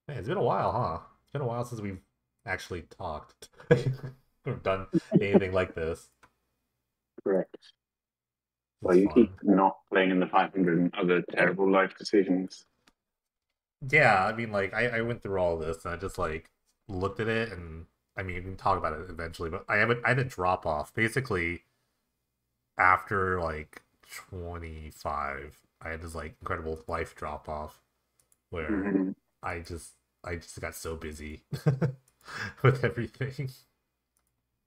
Man, it's been a while, huh? It's been a while since we've actually talked or done anything like this. Correct. This Well, is you keep fun. not playing in the 500 and other terrible life decisions. Yeah, I mean, like, I went through all this and I just, like, looked at it and, I mean, we can talk about it eventually, but I had a drop off. Basically, after, like, 25, I had this, like, incredible life drop off where hmm I just, I just got so busy with everything.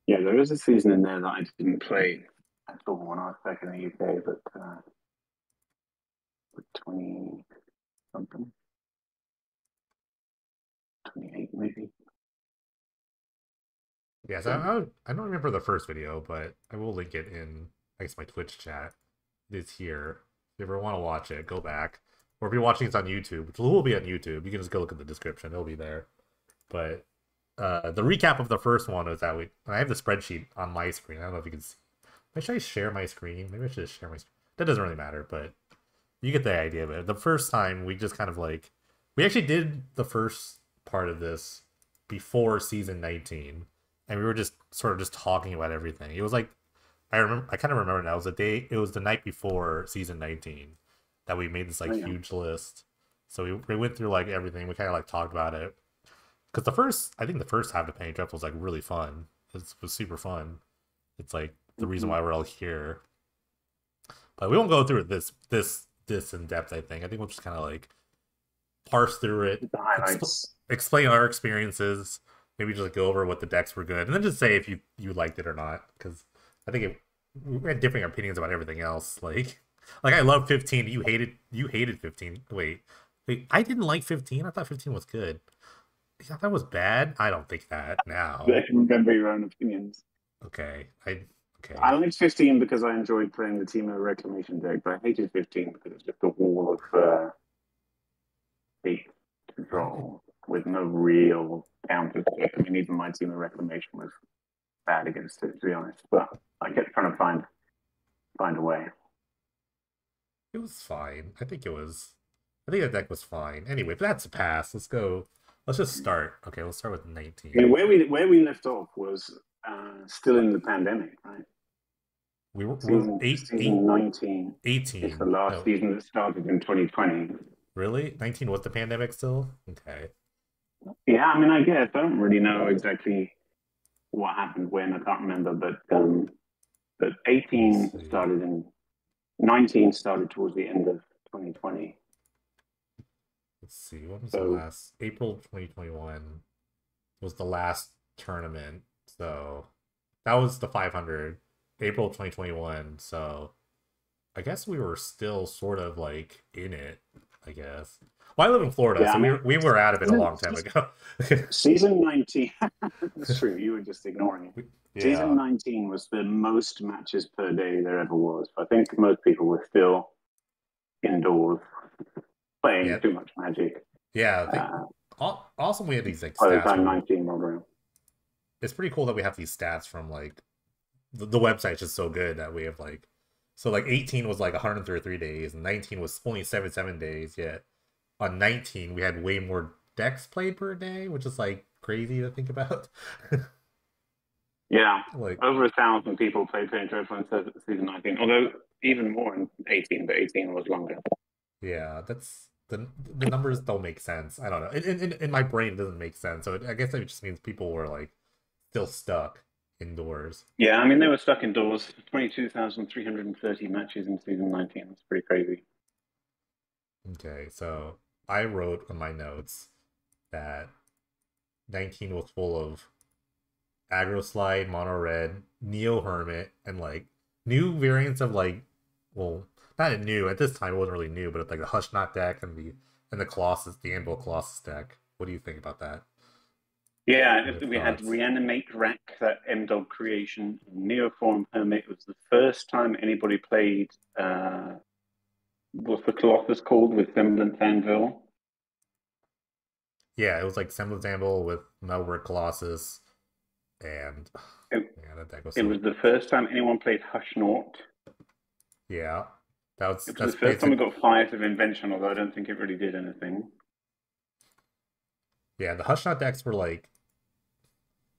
Yeah, there is a season in there that I didn't play at all when I was back in the UK, but 20 something, 28 maybe. Yes, So, I don't remember the first video, but I will link it in, I guess, my Twitch chat. It is here. If you ever want to watch it, go back. Or if you're watching this on YouTube, which will be on YouTube, you can just go look at the description. It'll be there. But the recap of the first one was that I have the spreadsheet on my screen. I don't know if you can see. Maybe should I share my screen? Maybe I should just share my screen. That doesn't really matter, but you get the idea of it. The first time we just kind of like we actually did the first part of this before season 19, and we were just sort of just talking about everything. It was like I kind of remember now. It was the night before season 19 that we made this like oh yeah. huge list. So we went through like everything. We kind of like talked about it because I think the first half of Penny Dreadful was like really fun. It was super fun. It's like the reason hmm why we're all here. But we won't go through this in depth. I think we'll just kind of like parse through it, The highlights. explain our experiences, maybe just like go over what the decks were good, and then just say if you liked it or not. Because I think we had differing opinions about everything else. Like I love 15. You hated 15. Wait, I didn't like 15. I thought 15 was good. You thought that was bad? I don't think that now. Remember your own opinions. Okay, I okay. liked 15 because I enjoyed playing the Team of Reclamation deck, but I hated 15 because it's just a wall of deep I control with no real counter to it. I mean, even my Team of Reclamation was bad against it, to be honest. But I kept trying to find a way. It was fine. I think it was. I think the deck was fine. Anyway, but that's a pass. Let's go. Let's just start. Okay, let's start with I mean, 19. where we left off was still in the pandemic, right? We were Season 19 is the 18. last No, season that started in 2020. really? 19 was the pandemic still? Okay. Yeah, I mean, I guess I don't really know exactly what happened when. I can't remember, but Let me 18 see. started in 19 started towards the end of 2020. Let's see. When was the So last? April 2021 was the last tournament. So that was the 500. April 2021. So I guess we were still sort of like in it, I guess. Well, I live in Florida, yeah, so I mean, we were out of it a season, long time ago. season 19. That's true. You were just ignoring it. Season Yeah. 19 was the most matches per day there ever was. I think most people were still indoors playing Yeah. too much Magic Yeah. I think uh, also we had these like by the stats time from 19 rolled around. it's pretty cool that we have these stats from like the website's just so good that we have like so like 18 was like 133 days and 19 was only 77 days yet on 19 we had way more decks played per day, which is like crazy to think about. Yeah, Like over 1,000 people played Paint Dreadful in season 19, although even more in 18, but 18 was longer. yeah, that's the numbers don't make sense. I don't know. In my brain it doesn't make sense. So I guess it just means people were like still stuck indoors. Yeah, I mean, they were stuck indoors. 22,330 matches in season 19. That's pretty crazy. Okay, so I wrote on my notes that 19 was full of aggro slide, mono red, neo hermit, and like new variants of like, well, not new at this time. It wasn't really new, but like the Hush Knot deck and the Colossus, the Anvil Colossus deck. What do you think about that? Yeah, What are your we had thoughts? Reanimate Rack, that M-Dog creation. Neoform Hermit was the first time anybody played, what's the Colossus called with Semblance Anvil? Yeah, it was like Semblance Anvil with Metalwork Colossus, and It, yeah, that deck was it so was the first time anyone played Hush Naught. yeah. It was the That's first time we basic. got Fires of Invention, although I don't think it really did anything. Yeah, the Hushshot decks were like,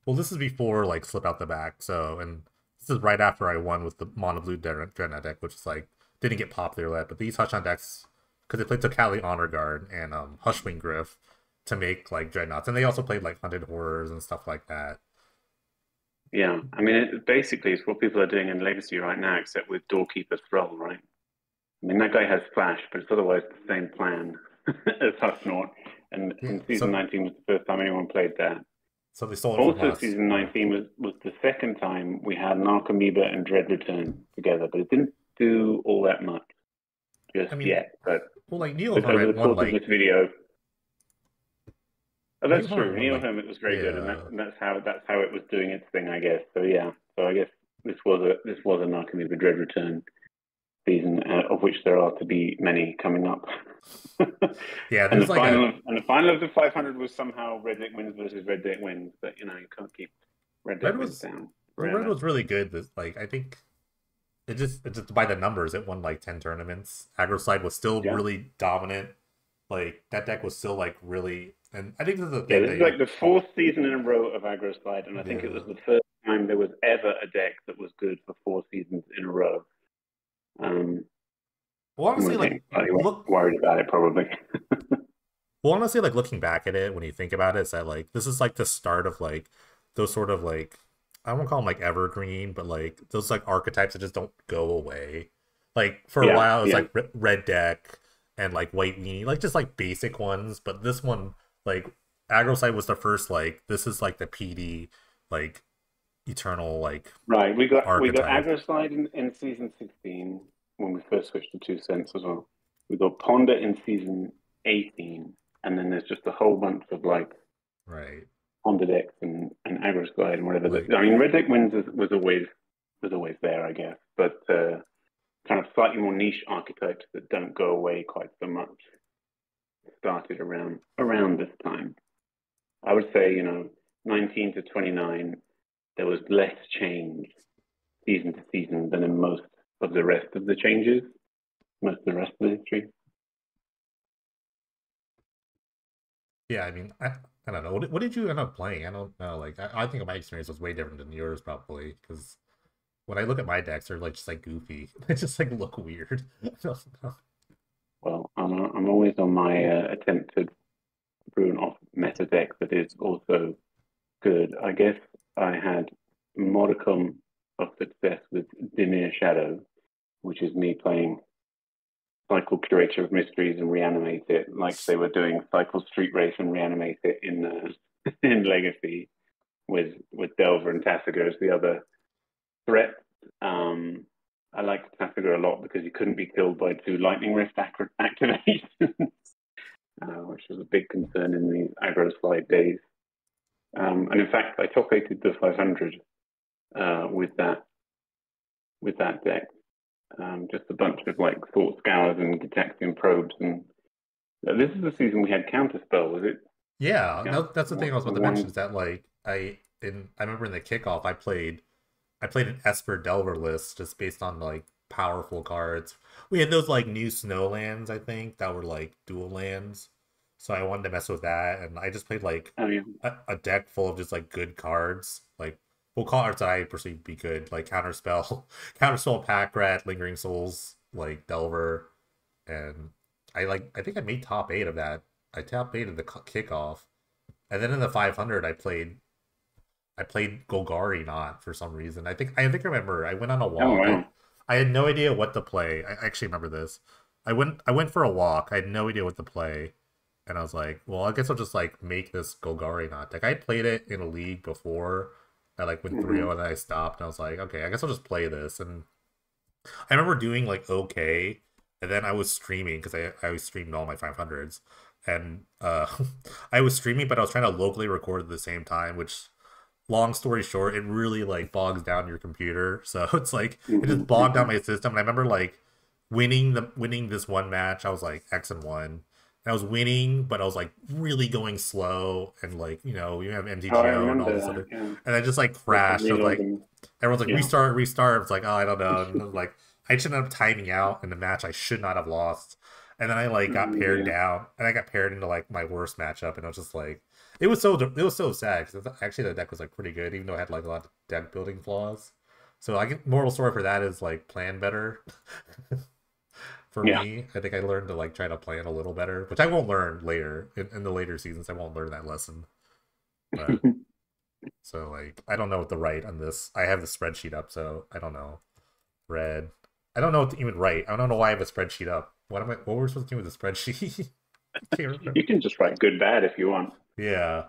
well, this is before like Slip Out the Back, so and this is right after I won with the Mono Blue Dreadnought deck, which is like didn't get popular yet. But these Hushshot decks, because they played Tokali Honor Guard and Hushwing Griff to make like Dreadnoughts, and they also played like Hunted Horrors and stuff like that. Yeah, I mean, basically, it's what people are doing in Legacy right now, except with Doorkeeper Thrall, right? I mean, that guy has Flash, but it's otherwise the same plan as Husnort. And Yeah, in season 19 was the first time anyone played that. so they stole it from Also, us. season Yeah. 19 was the second time we had an Archimedes and Dread Return together, but it didn't do all that much just I mean, yet. But well, like Neo over Hermit the won course of like this video, oh, Neo that's Hermit true. won Neo like Hermit was very good, and yeah. that's how it was doing its thing, I guess. So yeah, so I guess this was an Archimedes Dread Return season, of which there are to be many coming up. Yeah, and there's like a the final of the 500 was somehow Red Deck wins versus Red Deck wins, but you know you can't keep Red Deck Red wins was down well, Red forever. was really good. This like I think it just by the numbers, it won like 10 tournaments. Agroslide was still Yeah, really dominant. Like that deck was still like really, and I think this is the yeah. thing This is they like the fourth season in a row of Aggro Slide, and I think it was yeah. the first time there was ever a deck that was good for 4 seasons in a row. Um, Well, I'm honestly, like getting slightly look. worried about it, probably. Well, honestly, like looking back at it, when you think about it, is that like this is like the start of like those sort of like I won't call them like evergreen, but like those like archetypes that just don't go away. Like for a Yeah, while, it was yeah. like red deck and like white weenie, like just like basic ones. But this one, like Agrosite was the first like this is like the PD like eternal like Right. We got archetype. Aggro Slide in season 16 when we first switched to 2 cents as well. We got Ponder in season 18, and then there's just a whole bunch of like Right. Ponder decks and Aggro Slide and whatever. Like I mean, Red Deck wins was always there, I guess, but kind of slightly more niche archetypes that don't go away quite so much started around this time. I would say, 19 to 29, there was less change season to season than in most of the rest of the changes, most of the rest of the history. yeah, I mean I don't know. What did you end up playing? I don't know. Like I think my experience was way different than yours probably because when I look at my decks, they're like just like goofy. They just like look weird. I don't know. Well, I'm always on my attempt to brew an off meta deck that is also good. I guess I had modicum of success with Dimir Shadow, which is me playing Cycle Curator of Mysteries and Reanimate It, like they were doing Cycle Street Race and Reanimate It in in Legacy with Delver and Tasigur as the other threat. Um, I liked Tasigur a lot because he couldn't be killed by 2 Lightning Rift activations, which was a big concern in the aggro slide days. And in fact, I top eighted the 500 with that deck. Just a bunch of like Thought Scours and Gitaxian Probes, and this is the season we had Counterspell. Was it? Yeah, Yeah, no, that's the thing I was about to mention one. is that like I remember in the kickoff I played an Esper Delver list just based on like powerful cards. We had those like new Snowlands, I think, that were like dual lands. So I wanted to mess with that, and I just played like Oh yeah, a deck full of just like good cards, like well cards that I perceive to be good, like Counterspell, Counterspell, Pack Rat, Lingering Souls, like Delver, and I think I made top eight of that. I top eight of the kickoff, and then in the 500 I played Golgari not for some reason. I think I remember I went on a oh walk. wow. I had no idea what to play. I actually remember this. I went for a walk. I had no idea what to play. And I was like, well, I guess I'll just like make this Golgari not deck. I played it in a league before. I like went 3-0 Mm-hmm. and then I stopped and I was like, okay, I guess I'll just play this. And I remember doing like okay, and then I was streaming because I always streamed all my 500s, and I was streaming, but I was trying to locally record at the same time, which long story short, it really like bogs down your computer. So it's like it Mm-hmm. just bogged Mm-hmm. down my system. And I remember like winning this one match. I was like X and 1. And I was winning, but I was like really going slow, and like you have Oh, I MTGO and all remember this that. other, Yeah, and I just like you have to crashed. I was reload like, them. everyone's like Yeah. restart, restart. It's like, oh, I don't know. And I was like, I should end up timing out in the match I should not have lost. and then I like got paired Yeah. down, and I got paired into like my worst matchup, and I was just like, it was so sad because actually the deck was like pretty good, even though it had like a lot of deck building flaws. So I get moral story for that is like plan better. For Yeah. me, I think I learned to like try to plan a little better, which I won't learn later in the later seasons. I won't learn that lesson, but so like I don't know what to write on this. I have the spreadsheet up, so I don't know. Red. I don't know what to even write. I don't know why I have a spreadsheet up. What am I? What were we supposed to do with the spreadsheet? I can't remember. You can just write good bad if you want. Yeah.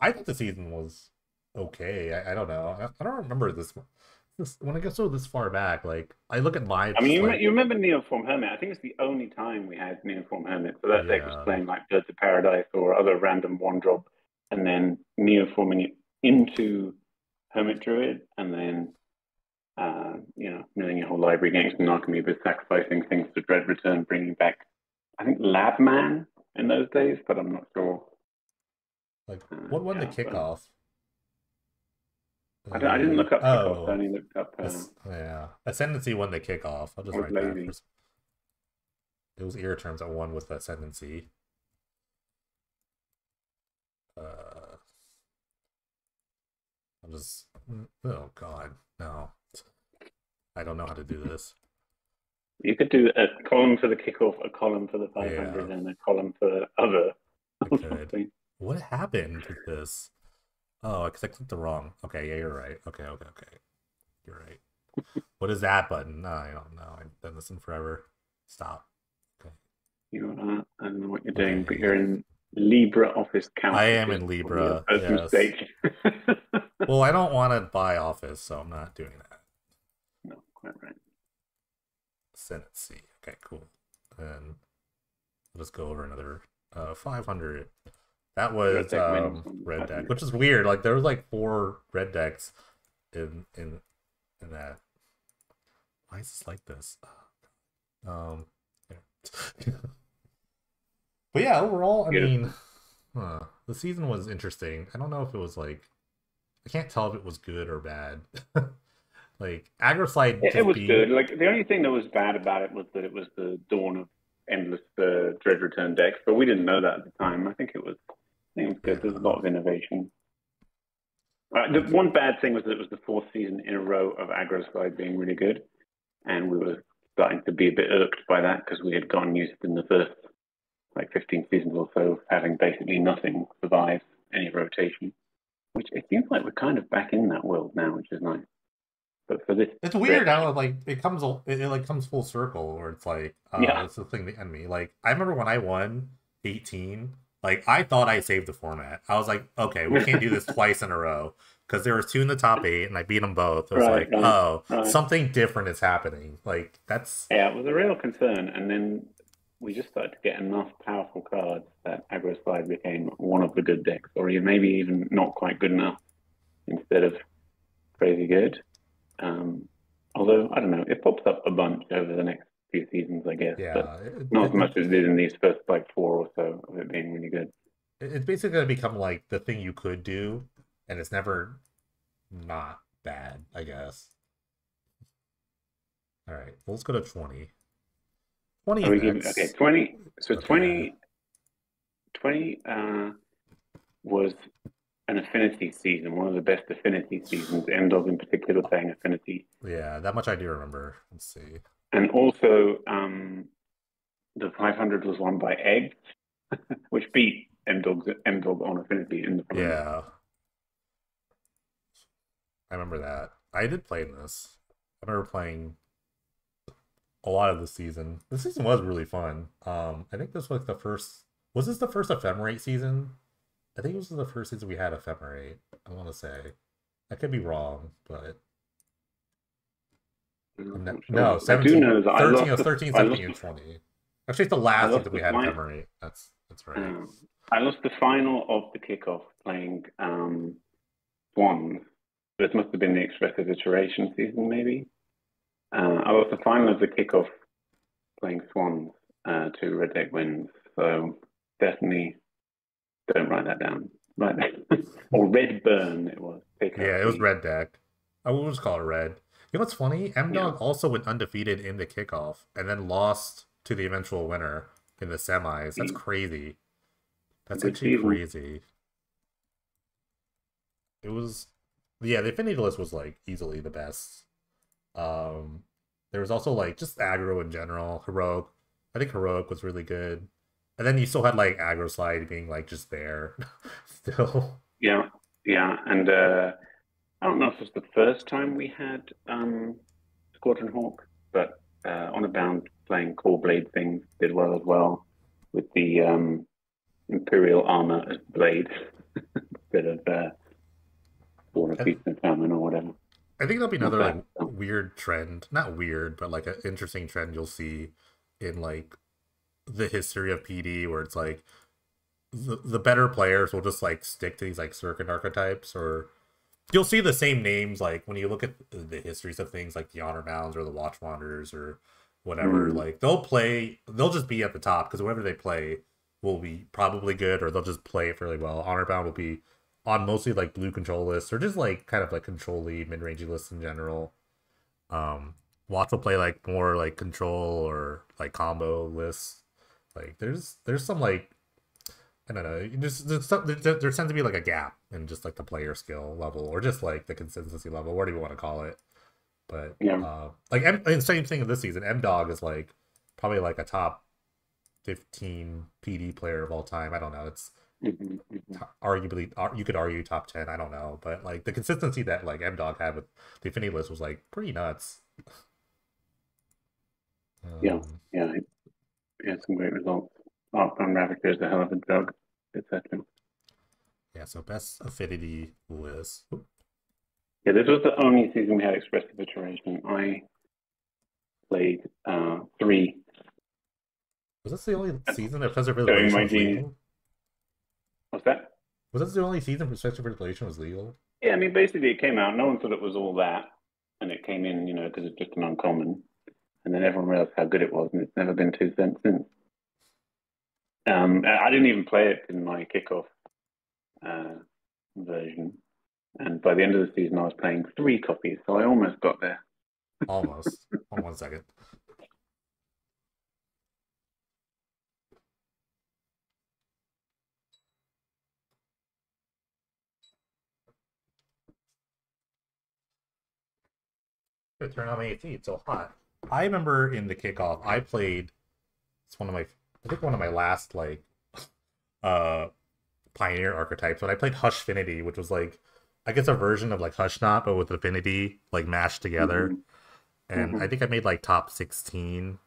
I thought the season was okay. I don't know. I don't remember this when I get so this far back. Like I look at my I mean, like you remember Neoform Hermit? I think it's the only time we had Neoform Hermit. So that deck was yeah. playing like Birds of Paradise or other random one drop, and then neoforming it into Hermit Druid, and then milling your whole library against an Archimedes, sacrificing things to Dread Return, bringing back, I think, Labman in those days, but I'm not sure. Like what won the Yeah, but kickoff? I didn't look up kickoffs. I Oh, only looked up. yeah. Ascendancy won the kickoff. I'll I just was write that. lazy. It was Irreturns that won with Ascendancy. Uh, I'll just. Oh God, no. I don't know how to do this. You could do a column for the kickoff, a column for the Yeah, 500, and a column for other I or could. something. What happened with this? Oh, because I clicked the wrong. Okay, yeah, you're right. Okay. You're right. What is that button? No, I don't know. I've done this in forever. Stop. Okay. I don't know what you're doing, but Okay. you're in LibreOffice Calc, I which am is in probably a Libra. first Yes. mistake. Well, I don't want to buy Office, so I'm not doing that. No, quite right. Ascendancy. Okay, cool. And let's go over another 500. That Red was deck wins on red deck, 500. which is weird. Like there was like 4 red decks in that. Why is this like this? Yeah. But yeah, overall, I mean, Beautiful. the season was interesting. I don't know if it was like I can't tell if it was good or bad. Like Agroslide It just was good. being Like the only thing that was bad about it was that it was the dawn of endless Dread Return decks, but we didn't know that at the time. I think it was good. There's a yeah, lot of innovation. The like one bad thing was that it was the fourth season in a row of Aggro Slide being really good, and we were starting to be a bit irked by that because we had gotten used in the first like 15 seasons or so of having basically nothing survive any rotation. Which it seems like we're kind of back in that world now, which is nice. But for this it's weird stretch, how like it like comes full circle where it's like yeah, it's the thing the enemy. Like I remember when I won 18, like I thought I saved the format. I was like, okay, we can't do this twice in a row because there was 2 in the top 8 and I beat them both. It was right, like, right, oh, right. something different is happening. Like that's Yeah, it was a real concern. And then we just started to get enough powerful cards that Aggro Slide became one of the good decks, or maybe even not quite good enough instead of crazy good. Um, Although, I don't know, it pops up a bunch over the next few seasons, I guess, but yeah, not as much as it did in these first like 4 or so of it being really good. it's basically gonna become like the thing you could do, and it's never not bad, I guess. All right, well, let's go to 20. 20 Are we giving, okay, decks. 20, so Okay. 20 was an affinity season, one of the best affinity seasons, Endog in particular playing affinity. Yeah, that much I do remember. Let's see. And also, the 500 was won by Egg, which beat M-Dog on affinity in the final. Yeah, I remember that. I did play in this. I remember playing a lot of the season. This season was really fun. I think this was the first. Was this the first Ephemerate season? I think this was the first season we had Ephemerate. I want to say. I could be wrong, but I'm not no, sure. I do 17, know that 13, it was 13, I 17, lost and the 20. Actually, it's the I last lost season the we had final. Ephemerate. That's right. I lost the final of the kickoff playing Swans. This must have been the Expressive Iteration season, maybe. I lost the final of the kickoff playing Swans to Red Deck wins. So definitely don't write that down. Right. Or Red Burn it was. Take Yeah, out it was the red deck. I would just call it red. You know what's funny? M yeah. Dog also went undefeated in the kickoff and then lost. to the eventual winner in the semis. That's a crazy. That's good actually season. crazy. It was, yeah, the Affinity list was like easily the best. Um, there was also like just aggro in general. Heroic, I think Heroic was really good. And then you still had like aggro slide being like just there still. Yeah, yeah, and I don't know if it's the first time we had Squadron Hawk, but on a bound playing core blade things did well as well with the Imperial armor as blade instead of Spawn of Beast and Famine or whatever. I think that'll be Not another like bad. So, weird trend. Not weird, but like an interesting trend you'll see in like the history of PD where it's like the better players will just like stick to these like circuit archetypes, or you'll see the same names like when you look at the histories of things like the Honor Mounds or the Watch Wanderers or whatever. mm, Like they'll just be at the top because whoever they play will be probably good, or they'll just play it fairly well. Honor Bound will be on mostly like blue control lists or just like kind of like control-y mid-rangey lists in general. Um, Watch will play like more like control or like combo lists. Like there's some like I don't know. There tends to be like a gap in just like the player skill level or just like the consistency level, whatever you want to call it. But yeah. and same thing this season. M Dog is like probably like a top 15 PD player of all time. I don't know. It's Hmm. arguably you could argue top 10. I don't know, but like the consistency that like M Dog had with the Affinity list was like pretty nuts. Yeah, Um, yeah, it had some great results. Arcbound Ravager is a hell of a drug, etc. yeah. So best Affinity list. Yeah, this was the only season we had expressive iteration. I played three Was this the only season that Professor showing Relation my was genius. legal? What's that? Was this the only season Professor Relation was legal? Yeah, I mean, basically it came out. No one thought it was all that, and it came in, because it's just an uncommon. And then everyone realized how good it was, and it's never been 2 cents since. I didn't even play it in my kickoff uh, version, and by the end of the season, I was playing 3 copies, so I almost got there. Almost. Hold on 1 second. Turn on my AC. It's so hot. I remember in the kickoff, I played. It's one of my. I think one of my last like uh pioneer archetypes. But I played Hushfinity, which was like I guess a version of like Hushnot, but with Affinity like mashed together. Hmm. And I Hmm. think I made like top 16.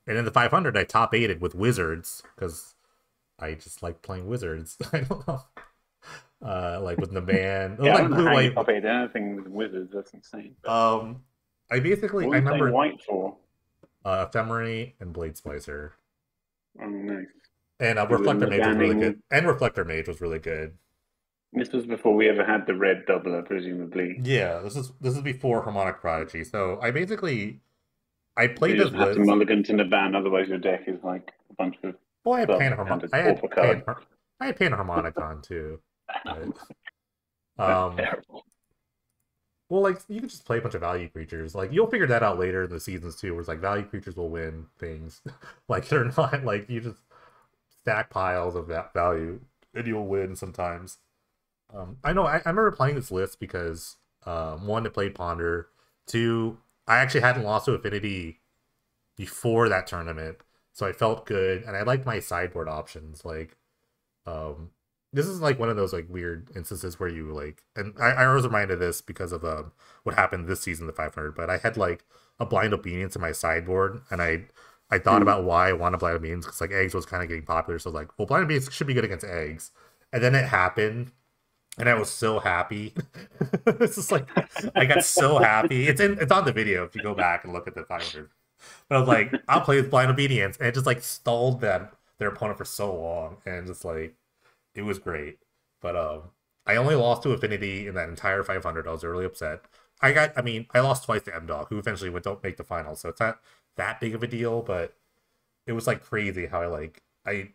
And in the 500, I top 8'd with Wizards because I just like playing Wizards. I don't know. Like with the band, it was Yeah, I like don't know blue how you white. copied anything with wizards. That's insane. But Um, I basically what I were you playing remember white for? Ephemery and Blade Splicer, Oh, nice. and It was Reflector Mage was really good, Naganing. and Reflector Mage was really good. This was before we ever had the red doubler, presumably. Yeah, this is before Harmonic Prodigy. So I So played you this just have to list. mulligan to Naban, otherwise your deck is like a bunch of Well, substandard pauper cards. I had Pan Harmonicon too, but That's um, terrible. well, like you can just play a bunch of value creatures. Like you'll figure that out later in the seasons too, where it's like value creatures will win things. Like they're not like you just stack piles of that value and you'll win sometimes. I know I remember playing this list because one, it played Ponder. Two, I actually hadn't lost to Affinity before that tournament, so I felt good, and I liked my sideboard options. Like, um, this is like one of those like weird instances where you like, and I was reminded of this because of what happened this season, the 500. But I had like a blind obedience in my sideboard, and I thought Mm. about why I wanted blind obedience because like eggs was kind of getting popular, so I was like, well, blind obedience should be good against eggs, and then it happened, and I was so happy. It's just like I got so happy. It's on the video if you go back and look at the 500. But I was like, I'll play with blind obedience, and it just like stalled their opponent for so long, and just like it was great. But I only lost to Affinity in that entire 500. I was really upset. I mean, I lost twice to M Dog, who eventually would don't make the finals, so it's not that big of a deal. But it was like crazy how I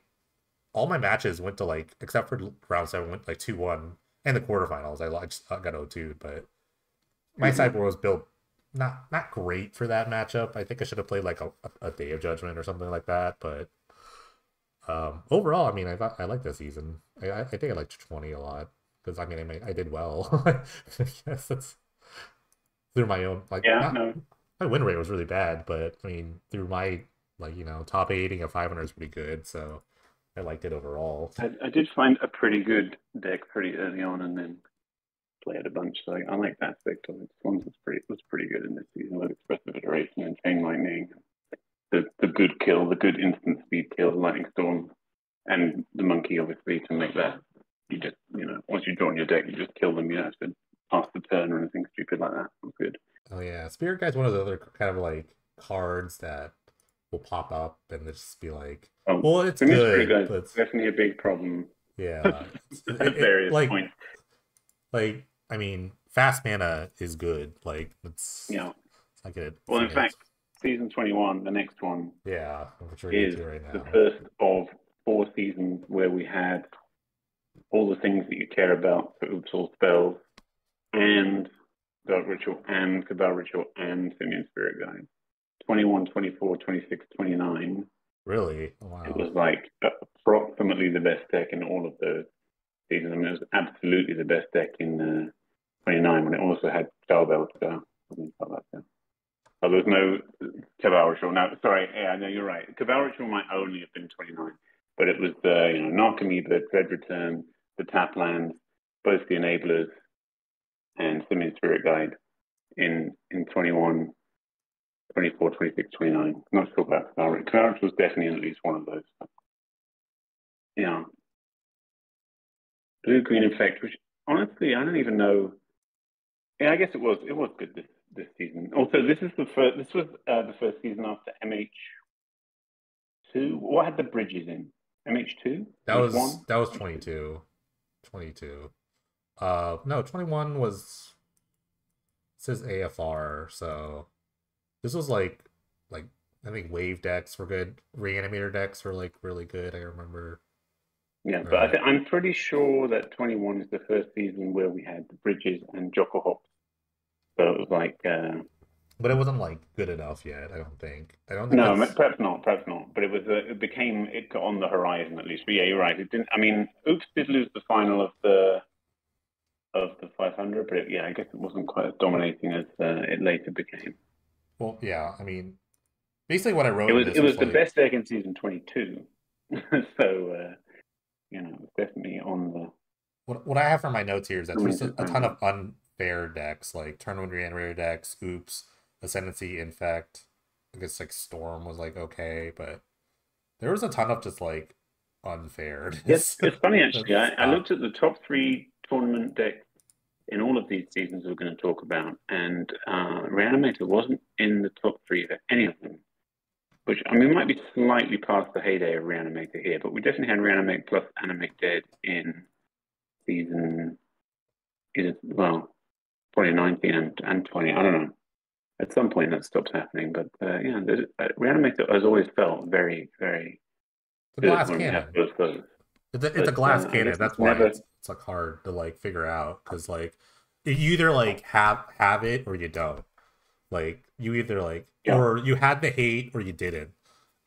all my matches went to like except for round 7 went like 2-1 and the quarterfinals. I just got 0-2, but my Hmm. sideboard was built not great for that matchup. I think I should have played like a Day of Judgment or something like that. But overall, I mean, I like this season. I think I liked 20 a lot because I mean I did well. I guess that's through my own like Yeah, not no, my win rate was really bad, but I mean through my top 80 a 500 is pretty good. So I liked it overall. I did find a pretty good deck pretty early on, and then played a bunch. So I like that aspect of it. Swans was pretty good in this season with expressive iteration and chain lightning, the good kill, the good instant speed kill, lightning storm, and the monkey obviously to make that. You just once you draw on your deck, you just kill them. You don't have to pass the turn or anything stupid like that. It was good. Oh yeah, Spirit Guide's one of the other kind of like cards that will pop up and just be like, Oh, well, it's for me, Spirit good, Guys but definitely a big problem yeah, at various points. I mean, fast mana is good. Like Yeah. it's not good. Well, in fact, season 21, the next one, Yeah, which we're is into right the now. first of 4 seasons where we had all the things that you care about for Oops All Spells and Dark Ritual and Cabal Ritual and Simian Spirit Guide. 21, 24, 26, 29. Really? Oh, It wow. was like approximately the best deck in all of those seasons. I mean, it was absolutely the best deck in 29 when it also had Cowbell. Oh, there was no Cabal Ritual. No, sorry. Yeah, no, you're right. Cabal Ritual might only have been 29, but it was the Narcomoeba, Dread Return, the Tap Lands, both the Enablers, and Simian Spirit Guide in 21, 24, 26, 29. Not sure about Cabal Ritual. Cabal Ritual was definitely in at least one of those. Yeah. Blue Green Effect, which honestly I don't even know. Yeah, I guess it was good this season. Also, this was the first season after MH2. What had the bridges in? MH2? MH1? That was 22. 22. No, 21 was it says AFR, so this was like I think wave decks were good. Reanimator decks were like really good, I remember. Yeah, but Right. I'm pretty sure that 21 is the first season where we had the bridges and Jocko Hops. So it was like, But it wasn't like good enough yet, I don't think. I don't think no, that's perhaps not. But it got on the horizon at least. But yeah, you're right. It didn't. I mean, Oops did lose the final of the 500, but yeah, I guess it wasn't quite as dominating as it later became. well, yeah, I mean basically what I It wrote in was it this was was the like best deck in season 22, so it's definitely on the what I have for my notes here is that coming there's to a ton of time. unfair decks like Tournament Reanimator decks, Oops, Ascendancy, Infect. I guess like Storm was like okay, but there was a ton of just like Yes, unfairness. it's funny actually. I Stuff. looked at the top 3 tournament decks in all of these seasons we're going to talk about, and Reanimator wasn't in the top 3 for any of them. Which I mean might be slightly past the heyday of Reanimator here, but we definitely had Reanimate plus Animate Dead in season is well 2019 and 20. I don't know. At some point that stops happening, but yeah, Reanimator has always felt very, very The good glass when we have cannon. both those. It's a But glass I guess cannon. it's That's why never. it's like hard to like figure out because like you either like have it or you don't. Like you either like Yeah, or you had the hate or you didn't.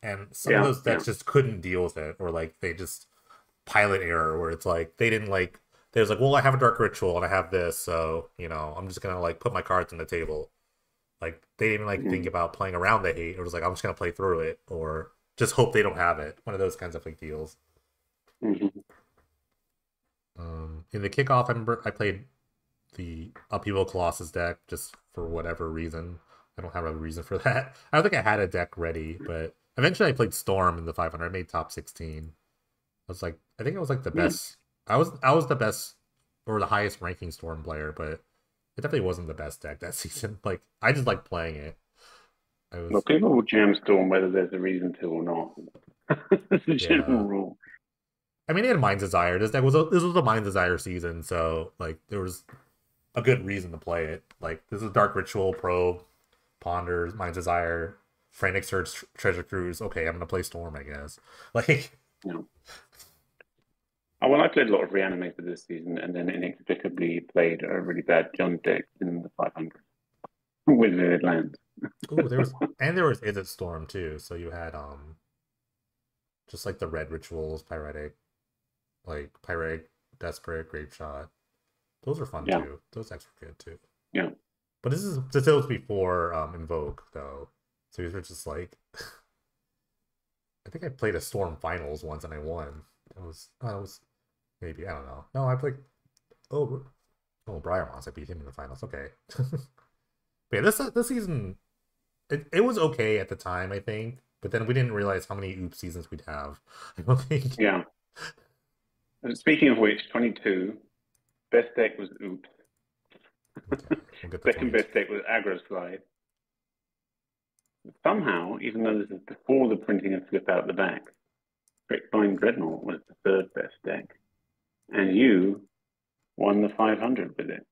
And some of yeah, those yeah. decks just couldn't deal with it, or like they just pilot error where it's like they didn't like they was like, well, I have a dark ritual and I have this, so I'm just gonna like put my cards on the table. Like they didn't like think Mm-hmm. about playing around the hate. It was like I'm just gonna play through it, or just hope they don't have it. One of those kinds of like deals. Mm-hmm. In the kickoff, I remember I played the Upheaval Colossus deck just for whatever reason. I don't have a reason for that. I don't think I had a deck ready, but eventually I played Storm in the 500. I made top 16. I was like, I think I was like the Mm. best. I was the best or the highest ranking Storm player, but it definitely wasn't the best deck that season. Like I just like playing it. I Well, was people will jam Storm whether there's a reason to or not. It's a general yeah. rule. I mean, it had Mind's Desire. This was a Mind's Desire season, so like there was a good reason to play it. Like this is Dark Ritual, Probe, Ponders, Mind's Desire, Frantic Search, Treasure Cruise. Okay, I'm gonna play Storm, I guess. Like, You know. Oh, well, I played a lot of Reanimator this season, and then inexplicably played a really bad John deck in the 500. Wizard lands. Ooh, there was Is It Storm too. So you had just like the red rituals, pyretic, desperate, grape shot. Those are fun Yeah, too. Those decks were good too. yeah, But this was before Invoke though. So these were just like I think I played a Storm Finals once and I won. That was maybe I don't know. No, I played oh Briar Moss. I beat him in the finals. Okay. But yeah, this season it was okay at the time, I think. But then we didn't realize how many oops seasons we'd have. I don't think. yeah. And speaking of which, 22 best deck was Oops. Okay, we'll get to Second 22. best deck was Aggro Slide. Somehow, even though this is before the printing and flip out the back, Strict Dreadnought was the third best deck, and you won the 500 with it.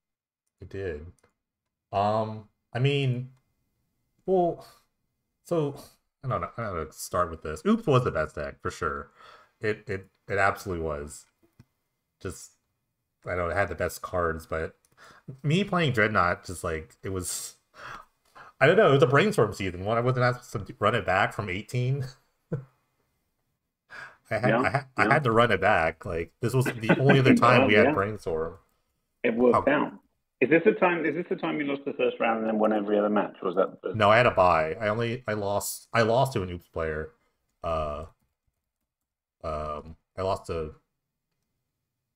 We did. I mean, well, so I don't know. I don't know how to start with this. Oops was the best deck for sure. It absolutely was. Just I know it had the best cards, but me playing Dreadnought just like it was. I don't know. It was a brainstorm season. When I wasn't asked to run it back from 18, Yeah, I yeah. had to run it back. Like this was the only other time Well, we had yeah, brainstorm. it worked How out. Is this the time? Is this the time you lost the first round and then won every other match? Or was that the first no, I time? had a buy. I lost to an Oops player. Uh, I lost to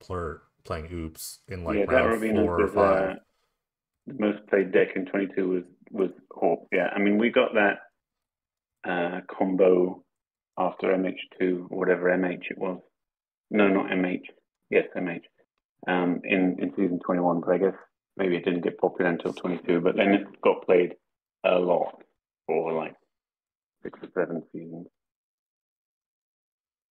Plurt playing Oops in Yeah, like that round Ravina four or was five. the most played deck in 22 was Hawk. Yeah, I mean we got that combo after MH2 or whatever MH it was. No, not MH. Yes, MH. In season 21, but I guess maybe it didn't get popular until 22. But then it got played a lot for like 6 or 7 seasons.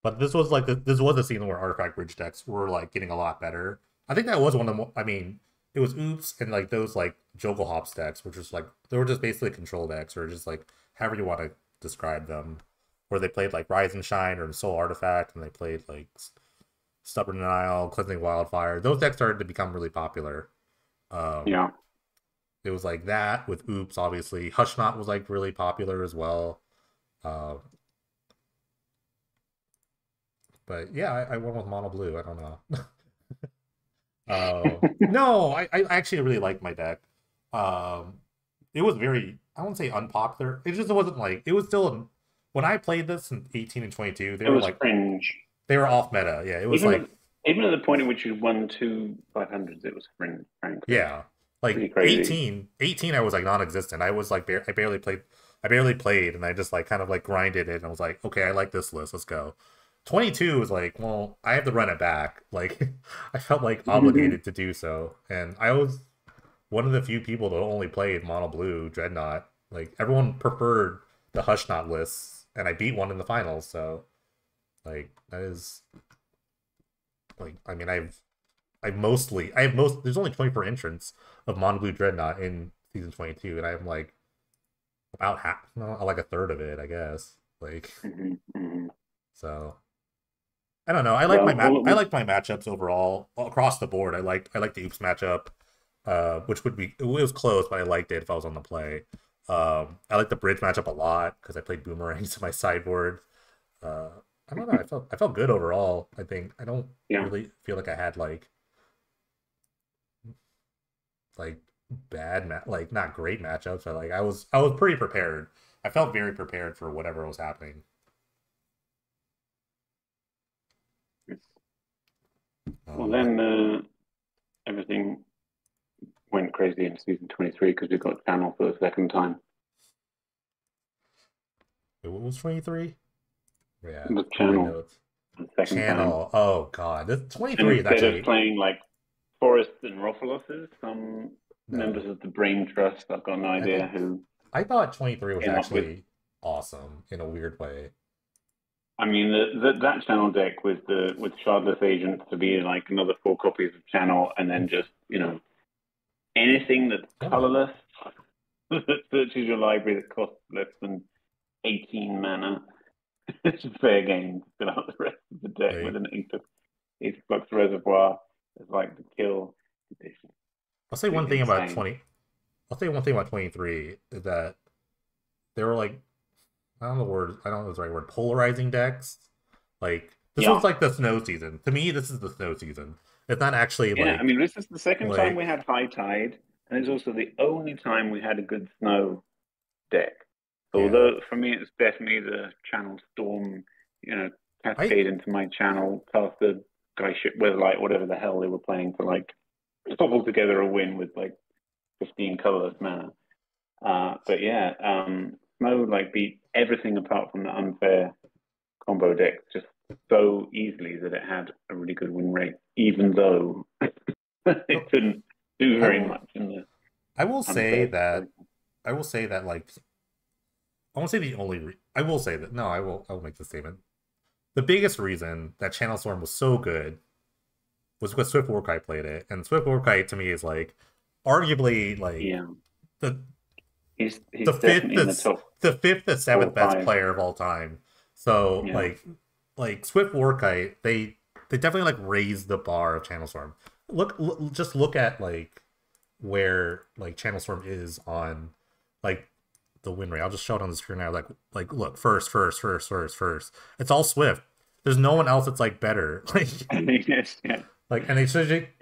But this was like this was a season where artifact bridge decks were like getting a lot better. I think that was one of the. I mean, it was Oops and like those like Jokel Hops decks, which was like they were just basically control decks or just like however you want to describe them, where they played like Rise and Shine or Soul Artifact, and they played like Stubborn Denial, Cleansing Wildfire. Those decks started to become really popular. Um, Yeah. it was like that with Oops, obviously. Hush Knot was like really popular as well. Uh, but yeah, I went with Mono Blue. I don't know. No, I actually really liked my deck. Um, it was very, I won't say unpopular. It just wasn't like, it was still, when I played this in 18 and 22, It was fringe. they were off meta. Yeah, it was Even like, at, even at the point at which you won 2 500s, it was fringe, frankly. yeah, like Pretty crazy. 18, I was like non-existent. I was like, I barely played, and I just like kind of like grinded it, and I was like, okay, I like this list, let's go. 22 was like, well, I have to run it back. Like, I felt like obligated to do so, and I was one of the few people that only played Mono Blue Dreadnought. Like everyone preferred the Hush Knot lists, and I beat one in the finals. So like that is like I mean I have most there's only 24 entrants of Mono Blue Dreadnought in season 22, and I'm like about half, no, like a third of it, I guess. Like Hmm. so. I don't know. Well, all it I would, like my matchups overall across the board. I like the Oops matchup, which would be it was close, but I liked it if I was on the play. I like the bridge matchup a lot because I played boomerangs to my sideboard. Uh, I don't know. I felt good overall. I think I don't yeah. really feel like I had like like not great matchups, but like I was pretty prepared. I felt very prepared for whatever was happening. Well, But then everything went crazy in season 23 because we got Channel for the second time. what was 23? Yeah, The in my Channel notes. for the second time. Channel. Oh god, this And 23 is instead of actually playing like Forests and Rofoloses, some no. members of the Brain Trust, I've got no I idea think who I thought 23 was came up with. actually awesome in a weird way. I mean, that Channel deck with Shardless Agents to be like another 4 copies of Channel, and then just anything that's Hold on. colorless that searches your library that costs less than 18 mana. It's a fair game to fill out the rest of the deck with Like an eight flux reservoir as like the kill condition. I'll say one Pretty thing about insane. 20. I'll say one thing about 23 is that they were like, I don't know the word, I don't know if it's the right word, polarizing decks. Like this was Yeah. like the snow season. To me, this is the snow season. It's not actually Yeah, I mean, like this is the second time like we had high tide, and it's also the only time we had a good snow deck. So yeah. although for me it's definitely the channel storm, you know, I cascade into my channel past the guy ship with like whatever the hell they were playing to like cobble together a win with like 15 colorless mana. But yeah, Snow like beat everything apart from the unfair combo deck just so easily that it had a really good win rate, even though it couldn't do I very will much in the I will say unfair that situation. like I won't say the only I will say that no, I will make the statement. The biggest reason that Channel Storm was so good was because Swift Warkite played it, and Swift Warkite to me is like arguably like Yeah, the he's the fifth definitely in the that's top the fifth and four or seventh best five. player of all time. So Yeah. like Swift Warkite, they definitely like raised the bar of Channel Storm. Just look at like where like Channel Storm is on like the win rate. I'll just show it on the screen now. Like look, first. It's all Swift. There's no one else that's like better. Yes, yeah, And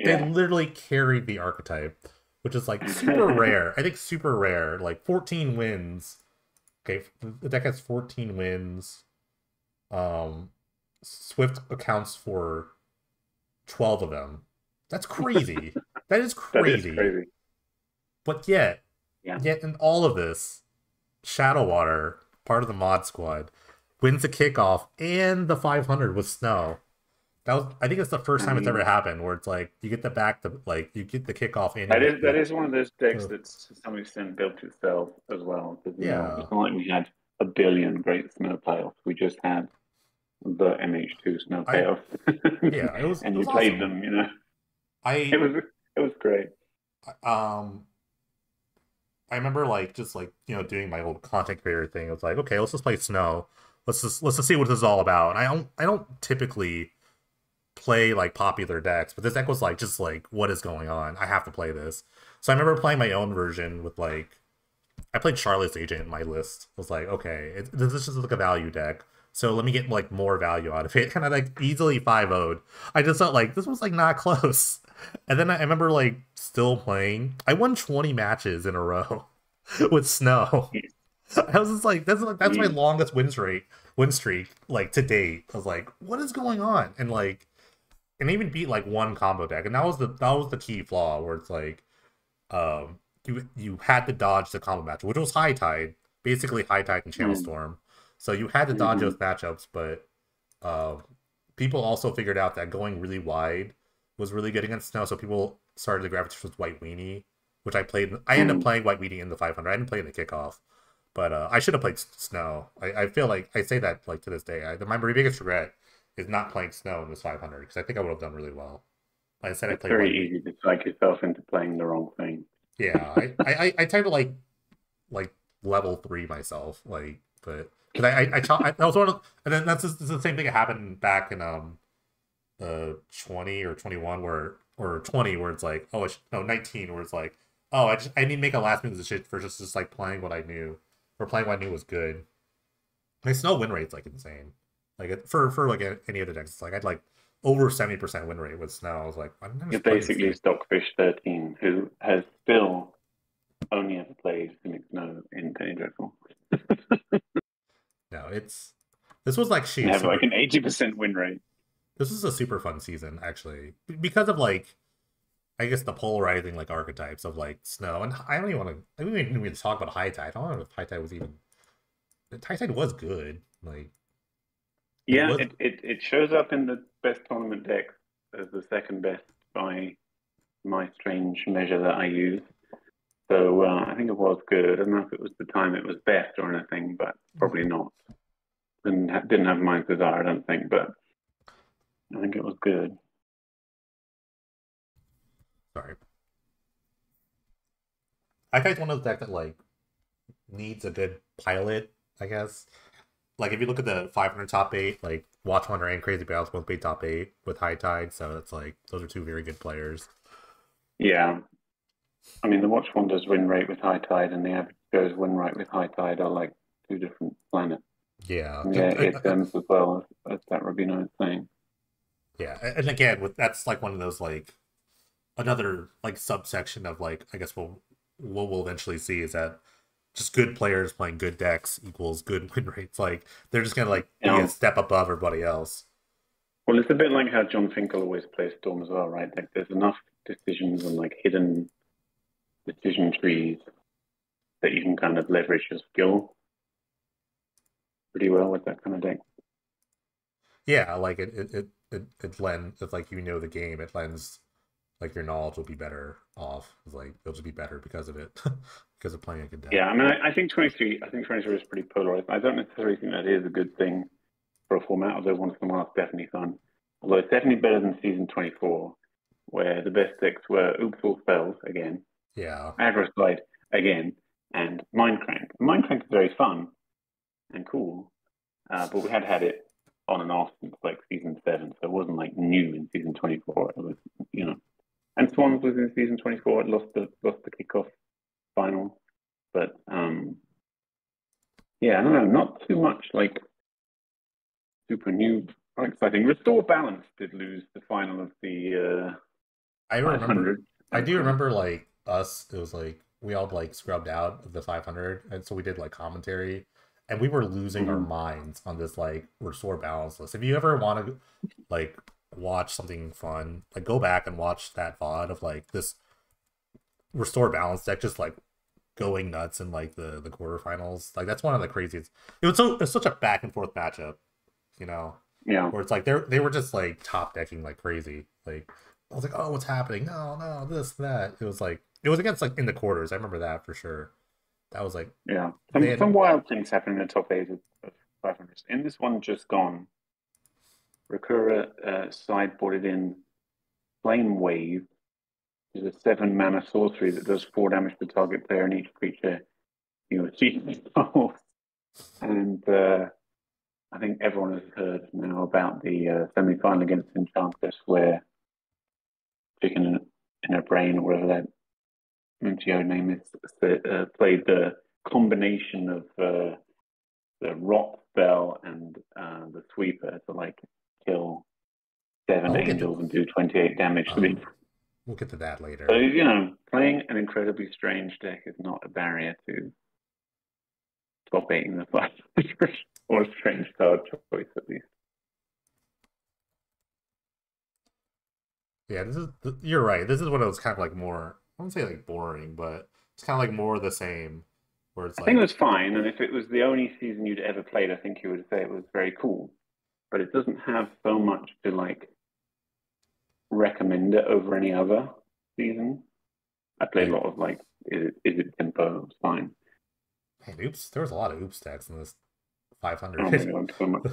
they yeah. literally carried the archetype, which is like super rare. I think super rare. Like 14 wins. Okay, the deck has 14 wins. Um, Swift accounts for 12 of them. That's crazy. That is That is crazy. crazy. But Yeah. yet in all of this, Shadowwater, part of the mod squad, wins the kickoff and the 500 with Snow. That was, I think it's the first I time it's ever mean, happened where it's like you get the back to like you get the kickoff and you that get is that the, is one of those decks the that's to some extent built itself as well. Because yeah. it's not like we had a billion great snow playoffs. We just had the MH2 snow I playoffs, yeah, it and was you played awesome. them. It I was it was great. um I remember like just like doing my old content creator thing. It was like okay, let's just play Snow. Let's just see what this is all about. And I don't typically play like popular decks, but this deck was like just like what is going on? I have to play this. So I remember playing my own version with like I played Charlotte's Agent in my list. I was like, okay, this is just like a value deck. So let me get like more value out of it. And I like easily 5-0'd. I just felt like this was like not close. And then I remember like still playing. I won 20 matches in a row with Snow. I was just like, I that's my mean, longest win streak like to date. I was like, what is going on? And even beat like one combo deck. And that was the key flaw where it's like you had to dodge the combo match, which was High Tide, basically High Tide and Channel mm, Storm. So you had to dodge those mhm, matchups, but uh, people also figured out that going really wide was really good against Snow. So people started to gravitate towards White Weenie, which I played. I ended up mm. playing White Weenie in the 500. I didn't play in the kickoff, but I should have played Snow. I feel like I say that like to this day. My biggest regret is not playing Snow in this 500 because I think I would have done really well. Like I said, I It's played very White Weenie. easy to psych yourself into playing the wrong thing. Yeah, I tend to like level three myself, like, but because I that was one of, and then this is the same thing that happened back in 20 or 21 where or 20 where it's like oh no 19 where it's like oh I need to make a last minute decision for just like playing what I knew or playing what I knew was good. My snow win rate's like insane, like for like any other decks it's like I'd like over 70% win rate with snow. I was like I'm You're just playing this basically deck. Stockfish 13, who has still only ever played Phoenix Snow in Penny Dreadful No, this was like and she have like super an 80% win rate. this is a super fun season actually because of like I guess the polarizing like archetypes of like snow and I don't even want to I don't even need to talk about high tide. I don't know if high tide was even high tide was good like it Yeah, was it shows up in the best tournament deck as the second best by my strange measure that I use. So I think it was good. I don't know if it was the time it was best or anything, but probably not. Didn't have my desire, I don't think, but I think it was good. sorry high tide's one of the decks that like needs a good pilot I guess like if you look at the 500 top eight like Watchwonder and Crazy Battles both made top eight with high tide so it's like those are two very good players. Yeah, I mean, the Watch Wonders win rate with high tide and the average Joe's win rate with high tide are like two different planets. Yeah, And yeah, it as well as that Rubino is saying. yeah, and again, with that's like one of those like another like subsection of like I guess what we'll eventually see is that just good players playing good decks equals good win rates. Like they're just gonna like You be a know, step above everybody else. well, it's a bit like how John Finkel always plays Storm as well, right? Like there's enough decisions and like hidden decision trees that you can kind of leverage your skill pretty well with that kind of deck. Yeah, like it lends it's like you know the game. It lends like your knowledge will be better off. It's like it'll just be better because of it, because of playing a good deck. Yeah, I mean, I think 23. I think 23 is pretty polarized. I don't necessarily think that is a good thing for a format, although once in a while it's definitely fun. Although it's definitely better than season 24, where the best decks were Oops All Spells again, Yeah, Aggro Slide again, and Mindcrank. Mindcrank is very fun and cool, but we had had it on and off since like season 7, so it wasn't like new in season 24. It was, you know, and Swans was in season 24. It lost the kickoff final, but yeah, I don't know, not too much like super new or exciting. Restore Balance did lose the final of the I remember. 500. I do remember like us. It was like we all like scrubbed out of the 500, and so we did like commentary, and we were losing our Mhm. minds on this like restore balance list. If you ever want to like watch something fun, like go back and watch that VOD of like this restore balance deck just like going nuts in like the quarterfinals. Like that's one of the craziest. It's such a back and forth matchup, you know, Yeah, where it's like they were just like top decking like crazy. Like I was like, oh, what's happening? No, no, this, that. It was like it was against like in the quarters. I remember that for sure. That was like yeah. they Some had wild things happen in the top eight of 500. In this one just gone, Rakura sideboarded in Flame Wave, which is a 7 mana sorcery that does 4 damage to target player and each creature you achieve. And I think everyone has heard now about the semi-final against Enchantress, where chicken in her brain or whatever that MTO name is, played the combination of the rot spell and the sweeper to like kill oh, seven angels and do 28 damage to me. we'll get to that So, later. you know, playing an incredibly strange deck is not a barrier to top eight in the fight, or a strange card choice at least. Yeah, you're right. This is what it was kind of like more. I wouldn't say like boring, but it's kind of like more of the same. Where it's I think it like was fine, and if it was the only season you'd ever played, I think you would say it was very cool. But it doesn't have so much to like recommend it over any other season. I played a like lot of like, is it tempo? It's fine. man, oops, there was a lot of oops decks in this Oh my 500. god, so much.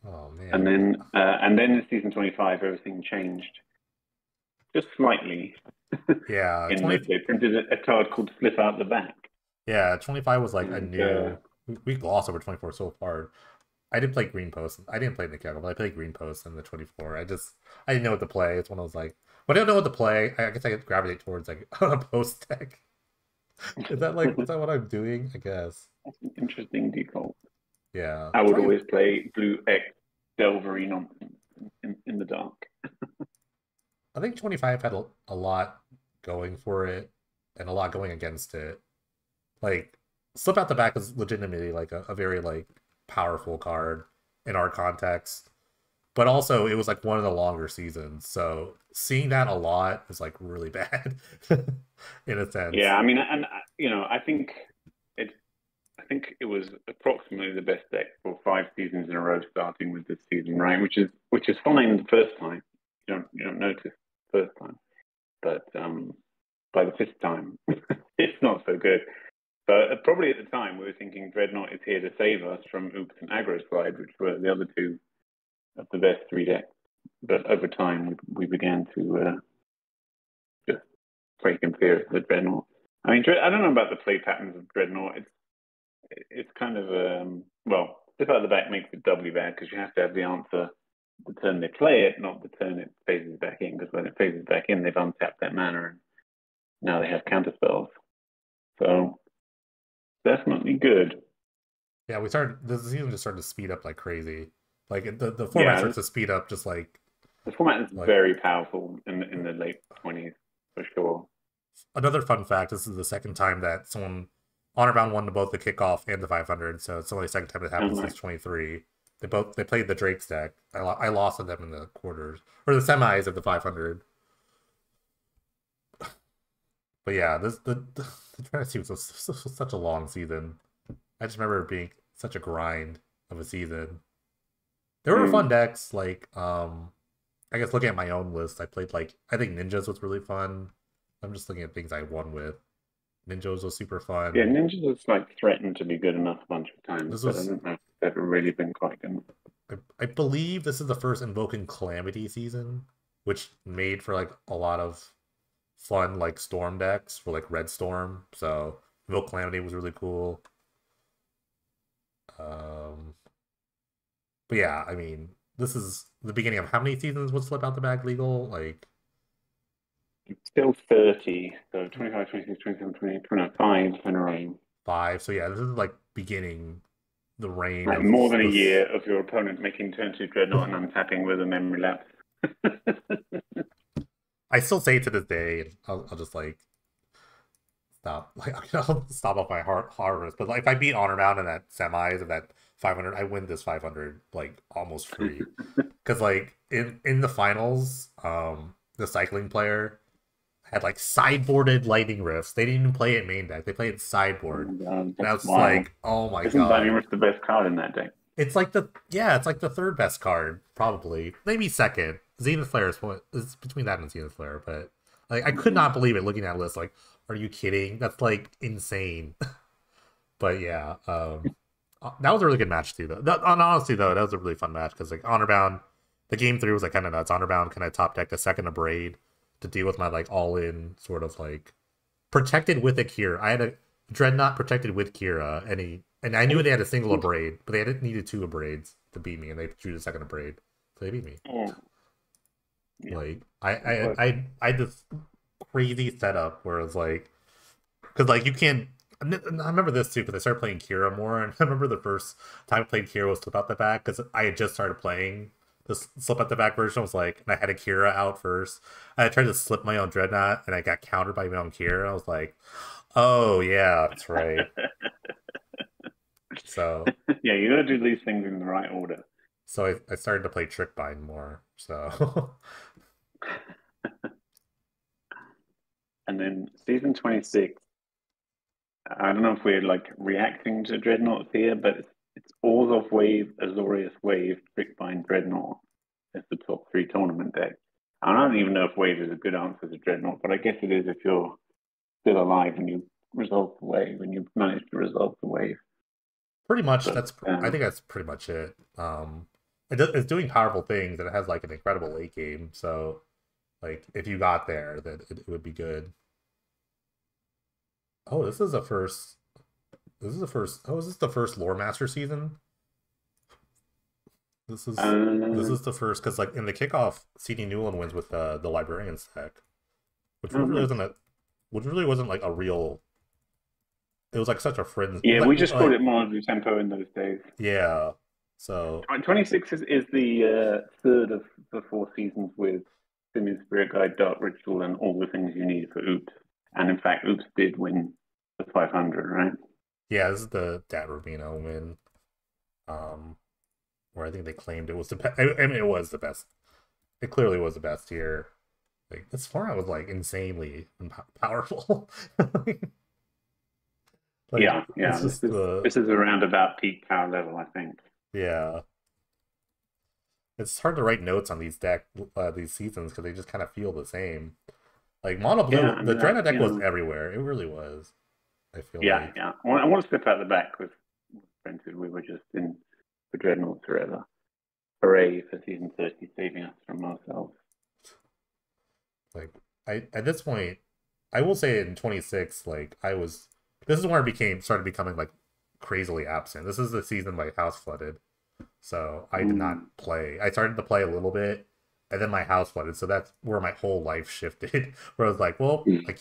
Oh man. And then in season 25, everything changed just slightly. Yeah, In that 20 they printed a card called "Slip Out the Back," yeah, 25 was like a and new we glossed over 24 so far. I did play Green Post. I didn't play Nickella, but I played Green Post in the 24. I didn't know what to play. It's one of those like when I don't know what to play, I guess I gravitate towards like a post deck. Is that what I'm doing? I guess. that's an interesting default. Yeah. I would 20 always play Blue X Delvery nonsense in the dark. I think 25 had a lot going for it and a lot going against it. Like Slip Out the Back is legitimately like a very like powerful card in our context. But also it was like one of the longer seasons. So seeing that a lot was like really bad in a sense. Yeah, I mean, and you know, it. I think it was approximately the best deck for 5 seasons in a row, starting with this season, right? Which is fine the first time. You don't notice the first time, but by the fifth time, it's not so good. But probably at the time, we were thinking Dreadnought is here to save us from Oops and Aggro Slide, which were the other two of the best 3 decks. But over time, we began to just break in fear of the Dreadnought. I mean, I don't know about the play patterns of Dreadnought. It's kind of well, Slip Out the Back makes it doubly bad because you have to have the answer the turn they play it, not the turn it phases back in. Because when it phases back in, they've untapped their mana, and now they have counter spells. So definitely good. Yeah, we started the season just started to speed up like crazy. Like the format Yeah, starts to speed up just the format is like very powerful in the late 20s for sure. another fun fact, this is the second time that someone Honor Bound won to both the kickoff and the 500, so it's only the second time it happened since 23. They played the Drake's deck. I lost to them in the quarters or the semis of the 500. But yeah, the Tennessee was such a long season. I just remember it being such a grind of a season. There were fun decks I guess looking at my own list, I played I think Ninjas was really fun. I'm just looking at things I won with. Ninjas was super Yeah, fun. Ninjas has like threatened to be good enough a bunch of times, This but I was don't know if it's ever really been quite good. I believe this is the first Invoking Calamity season, which made for a lot of fun Storm decks for Red Storm. So Invoke Calamity was really cool. Um, but yeah, I mean, this is the beginning of how many seasons would Slip Out the Bag legal? It's still 30, so 25, 26, 27, 28, 29, 5 in a row. 5. So yeah, this is beginning the reign Like of more than a this. year of your opponent making turn 2 Dreadnought and untapping with a memory lapse. I still say it to this day, and I'll just stop. I'll stop off my harvest. But if I beat Honor Bound in that semis of that 500, I win this 500 almost free. Because in the finals, the cycling player had sideboarded Lightning Rifts. They didn't even play it main deck. They played it sideboard, and I That's was just wild. oh my Isn't Lightning god. Rift the best card in that deck? It's the third best card probably, maybe second. Zenith Flare is between that and Zenith Flare, but I could not believe it looking at a list. Are you kidding? That's insane. But yeah, that was a really good match too. Though, honestly though, that was a really fun match because Honor Bound, the game 3 was kind of nuts. Honor Bound kind of top decked a second Abrade to deal with my all in sort of protected with a Kira. I had a Dreadnought protected with Kira, and I knew they had a single Abrade, but they needed 2 Abrades to beat me, and they drew the second Abrade, so they beat me. Oh, yeah. I had this crazy setup where it's because you can't. I remember this too because I started playing Kira more, and I remember the first time I played Kira was Slip Out the Back because I had just started playing the Slip Out the Back version. Was and I had a Kira out first. I tried to slip my own Dreadnought, and I got countered by my own Kira. I was like, oh yeah, that's right. So yeah, you gotta do these things in the right order. So I started to play Trick Bind more. So and then season 26. I don't know if we're reacting to Dreadnoughts here, but it's Orzhov Wave, Azorius Wave, Trickbind Dreadnought as the top 3 tournament deck. I don't even know if Wave is a good answer to Dreadnought, but I guess it is if you're still alive and you resolve the wave and you manage to resolve the wave. pretty much I think that's pretty much it. It's doing powerful things and it has an incredible late game. So if you got there, then it would be good. Oh, this is the first. This is the first. Oh, is this the first Lore Master season? This is the first because in the kickoff, CD Newland wins with the Librarian's deck, which really wasn't a real. It was such a fringe. Yeah, we just called it more of the tempo in those days. Yeah, so 26 is the third of the 4 seasons with Simian Spirit Guide, Dark Ritual, and all the things you need for Oops. And in fact, Oops did win the 500, right? Yeah, this is the Dat Rubino win. Where I think they claimed it was the best. I mean, it was the best. It clearly was the best here. This format was insanely powerful. Yeah. This is around about peak power level, I think. Yeah. It's hard to write notes on these seasons because they just kind of feel the same. Mono Blue, the Dreadnought deck was everywhere. It really was. I feel yeah. I want to step out the back with Brentford. We were just in for Dreadnought forever. Hooray for season 30, saving us from ourselves. At this point, I will say in 26, this is where I started becoming crazily absent. This is the season my house flooded. So I did not Mm. play. I started to play a little bit, and then my house flooded. So that's where my whole life shifted. Where I was like, well, I Mm.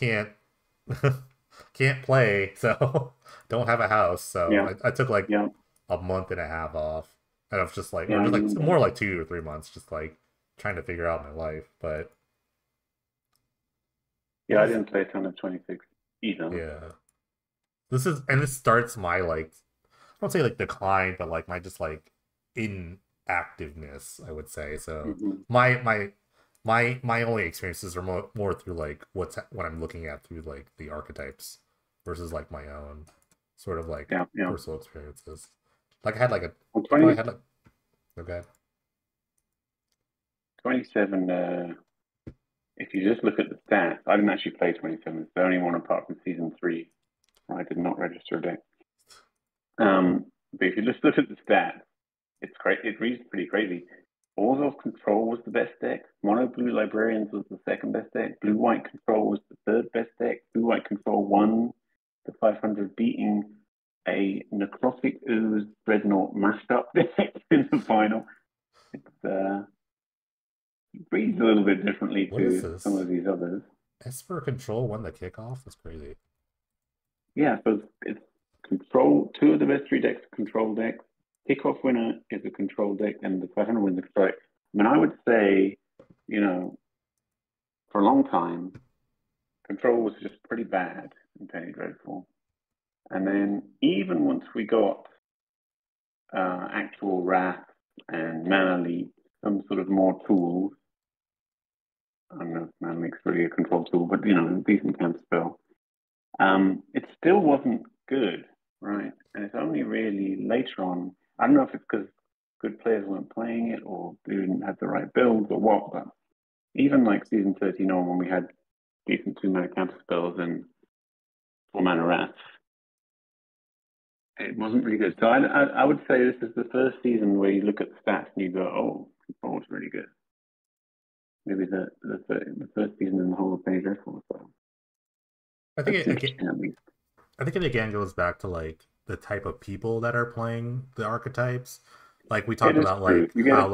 can't play, so don't have a house. So Yeah, I took like yeah, a month and a half off, and I was just like, yeah. or I just like remember. more like 2 or 3 months, just like trying to figure out my life. But Yeah, what I is didn't play a ton of 26 either. yeah? This starts my like I don't say like decline, but like my just like inactiveness, I would say. So Hmm. my only experiences are more through like what I'm looking at through like the archetypes versus like my own sort of like Yeah, yeah. personal experiences. Like I had like a Well, I probably 20, had like okay 27, if you just look at the stats, I didn't actually play 27. It's the only one apart from season three. I did not register a deck. But if you just look at the stats, it's great. It reads pretty crazy. Orzhov Control was the best deck. Mono Blue Librarians was the second best deck. Blue White Control was the third best deck. Blue White Control won the 500, beating a Necrotic Ooze Dreadnought mashed up deck in the final. It's it reads a little bit differently what is to some this? of these others. Esper Control won the kickoff? That's crazy. Yeah, so it's control. Two of the best three decks are control decks. Kickoff winner is a control deck, and the 500 wins the control deck. I mean, I would say, you know, for a long time, control was just pretty bad in Penny Dreadful. And then even once we got actual wrath and mana leak, some sort of more tools. I don't know if mana leak's really a control tool, but decent counter spell. It still wasn't good, right? And it's only really later on. I don't know if it's because good players weren't playing it or they didn't have the right builds or what, but even like season 13 on when we had decent 2 mana counter spells and 4 mana wrath, it wasn't really good. So I would say this is the first season where you look at the stats and you go, oh, control's really good. Maybe the first season in the whole of Page Record. So I think that's it again. interesting at least. I think it again goes back to like the type of people that are playing the archetypes. Like we It talked is about true. like You get it.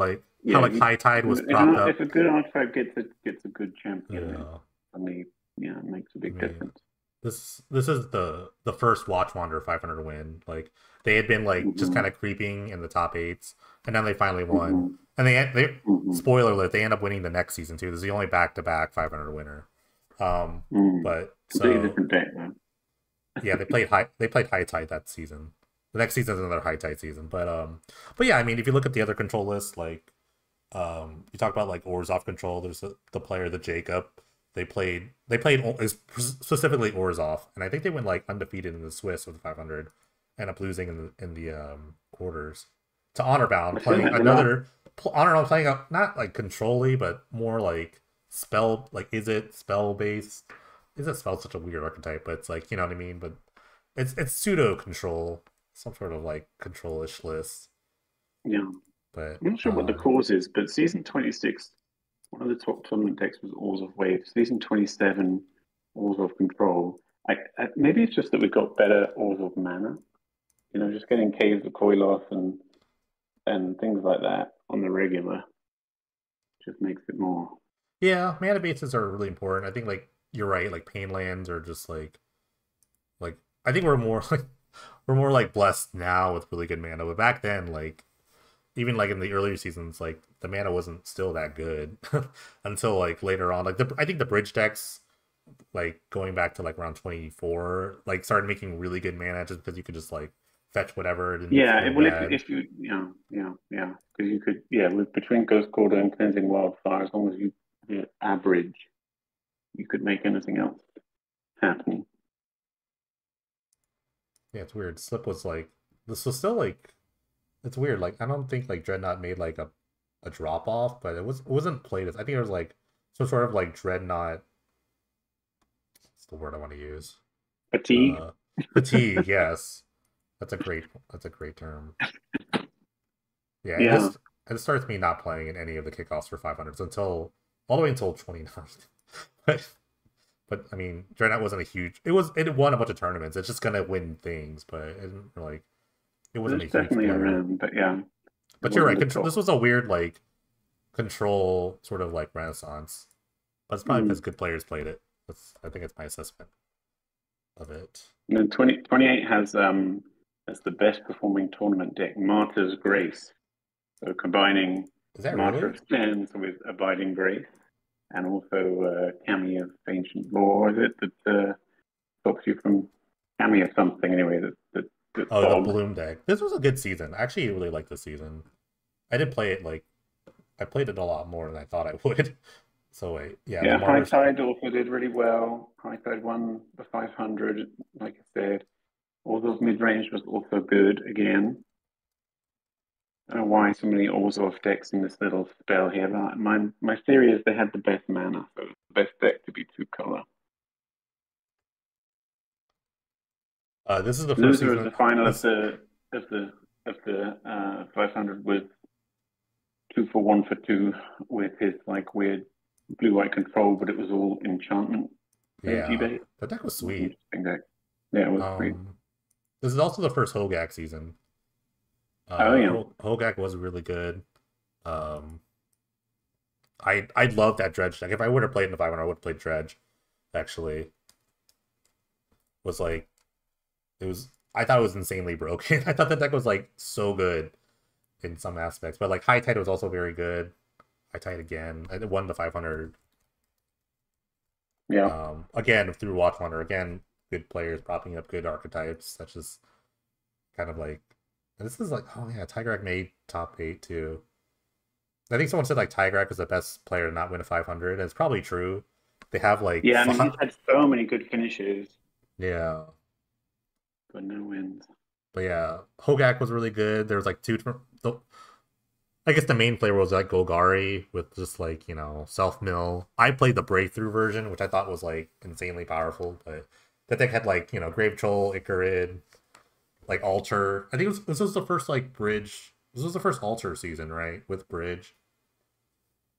how Yeah, like High Tide was propped if up. a good archetype gets a good champion, it Yeah, suddenly it makes a I big mean difference. this is the first Watchwander 500 win. Like they had been like just Hmm. kind of creeping in the top eights, and then they finally won. Hmm. And they Hmm. spoiler alert, they end up winning the next season too. This is the only back to back 500 winner. Mm. But Completely so different deck though. yeah, they played High Tide that season. The next season is another High Tide season. But yeah, I mean if you look at the other control list, like you talk about like Orzhov control. There's the player, the Jacob. They played specifically Orzhov, and I think they went like undefeated in the Swiss with 500, and up losing in the quarters to Honorbound, I feel playing like the last. another Honorbound playing a not like controlly, but more like spell. Like is it spell based? Is it spell such a weird archetype? But it's like you know what I mean. But it's pseudo control, some sort of like control-ish list. Yeah, But I'm not sure what the cause is, but season 26, one of the top tournament decks was Oars of Waves. Season 27, Oars of Control. Maybe it's just that we got better Oars of Mana. Just getting Caves of Koilos and things like that on the regular just makes it more. yeah, mana bases are really important. I think like you're right, like Painlands are just like I think we're more like we're more like blessed now with really good mana. But back then, like even like in the earlier seasons, like the mana wasn't still that good until like later on. Like I think the bridge decks, like going back to like around 24, like started making really good mana just because you could just like fetch whatever. It didn't Yeah, feel well, bad. if you, yeah, because you could, yeah, with between Ghost Quarter and Cleansing Wildfire, as long as you average, you could make anything else happen. Yeah, it's weird. Slip was like this was still like it's weird. Like I don't think like Dreadnought made like a drop off, but it wasn't played as I think it was like some sort of like Dreadnought. What's the word I want to use? Fatigue. Uh, fatigue. Yes, that's a great term. Yeah, Yeah, it starts me not playing in any of the kickoffs for 500s until all the way until 29. but I mean, Dreadnought wasn't a huge. It won a bunch of tournaments. It's just gonna win things, but it didn't like it wasn't there's a huge definitely player. around, but yeah, It But you're right. wasn't the Control. This top. was a weird like control sort of like renaissance. But it's probably because Mm. good players played it. I think it's my assessment of it. And then 28 has the best performing tournament deck, Martyr's Grace. So combining Is that Martyr really? of Sands with Abiding Grace, and also Cami of Ancient Law. Is it that stops you from Cami of something anyway? That Oh, the fogs. Bloom deck. This was a good season. I actually really liked this season. I did play it like I played it a lot more than I thought I would. So wait, yeah, the Yeah, High martyrs. Tide also did really well. High Tide won the 500, like I said. All those mid range was also good again. I don't know why so many Orzhov decks in this little spell here. But my theory is they had the best mana, so it's the best deck to be 2 color. This is the first Loser of season. the final This of the 500 was 2 for 1 for 2 with his like weird blue white control, but it was all enchantment synergy yeah, bait. the deck was sweet. Interesting deck. Yeah, it was sweet. This is also the first Hogak season. Oh yeah, Hogak was really good. Um, I love that Dredge deck. If I would have played in the 500, I would have played Dredge. Actually, was like it was. I thought it was insanely broken. I thought the deck was like so good in some aspects, but like High Tide was also very good. High Tide again. I won the 500. yeah, Again through Watchwonder. Again, good players propping up good archetypes. That's just kind of like this is like oh yeah, Tigerac made top 8 too. I think someone said like Tigerac was the best player to not win a 500. And it's probably true. They have like yeah. I mean, he's had so many good finishes, yeah, but no wins. but yeah, Hogak was really good. There was like I guess the main player was like Golgari with just like self mill. I played the breakthrough version, which I thought was like insanely powerful, but that deck had like Grave Troll, Icarid, like Alter. I think this was the first like bridge. This was the first Alter season, right? With bridge.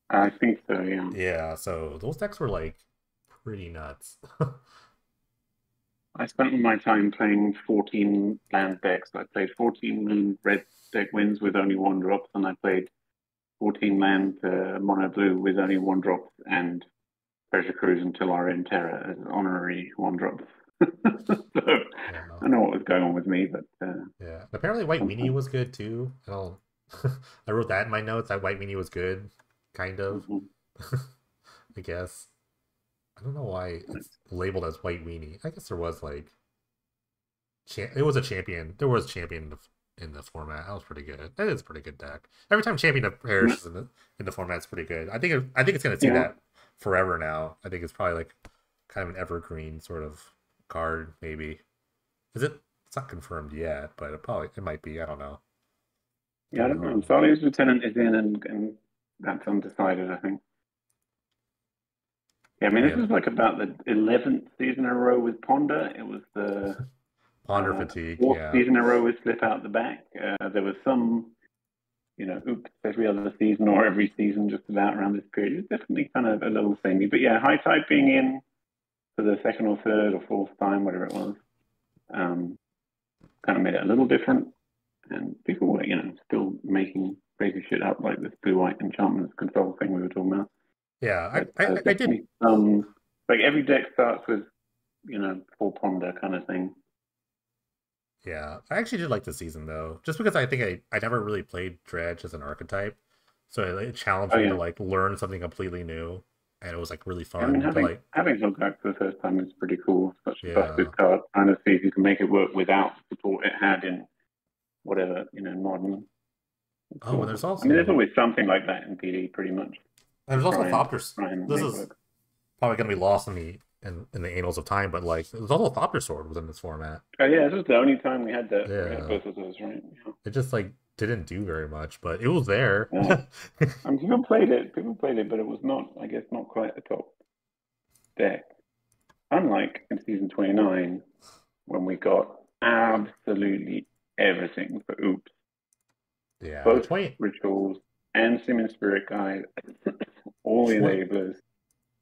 I think so. Yeah. Yeah, so those decks were like pretty nuts. I spent my time playing 14 land decks. I played 14 land red deck wins with only 1 drop, and I played 14 land mono blue with only 1 drop and Treasure Cruise until RN Terror as honorary 1 drops. So Yeah, I know what was going on with me, but yeah. Apparently, White Weenie something. was good too. I don't. I wrote that in my notes that White Weenie was good, kind of. Mhm. I guess. I don't know why it's labeled as White Weenie. I guess there was like, it was a champion. There was champion in the format. That was pretty good. That is a pretty good deck. Every time champion perishes in the format, it's pretty good. I think it's gonna see Yeah, that forever now. I think it's probably like kind of an evergreen sort of card, maybe. Is it? It's not confirmed yet, but it might be. I don't know. yeah, I Don't don't know. know. Sully's Lieutenant is in, and that's undecided, I think. Yeah, I mean, this Yeah, was like about the 11th season in a row with Ponder. It was the ponder fatigue. fourth Yeah, season in a row with Slip Out the Back. There was some, oops, every other season or every season just about around this period. It was definitely kind of a little thingy. But yeah, High Tide being in for the second or third or fourth time, whatever it was, um, kind of made it a little different. And people were, still making crazy shit up like this blue white enchantments control thing we were talking about. yeah. But I did. definitely like every deck starts with, full ponder kind of thing. Yeah, I actually did like the season though, just because I think I never really played Dredge as an archetype, so it challenged Oh me to yeah. like learn something completely new, and it was like really I mean, fun to having like having Hogak for the first time is pretty cool. Such a yeah. busted card. Trying to see if you can make it work without the support it had in whatever modern. It's Oh, and cool. I mean, there's always something like that in PD, pretty much. there's also Thopter. Try and This make is work. probably gonna be lost in the annals of time, but like there's also Thopter Sword within this format. Oh yeah, this was the only time we had that. We had Yeah, both of those, right? Yeah. it just like didn't do very much, but it was there. Yeah. I mean, people played it. People played it, but it was not. I guess not quite the top deck. Unlike in season 29, when we got absolutely everything for Oops, Yeah, both 20, rituals and Simmons Spirit Guide, all the 20 enablers,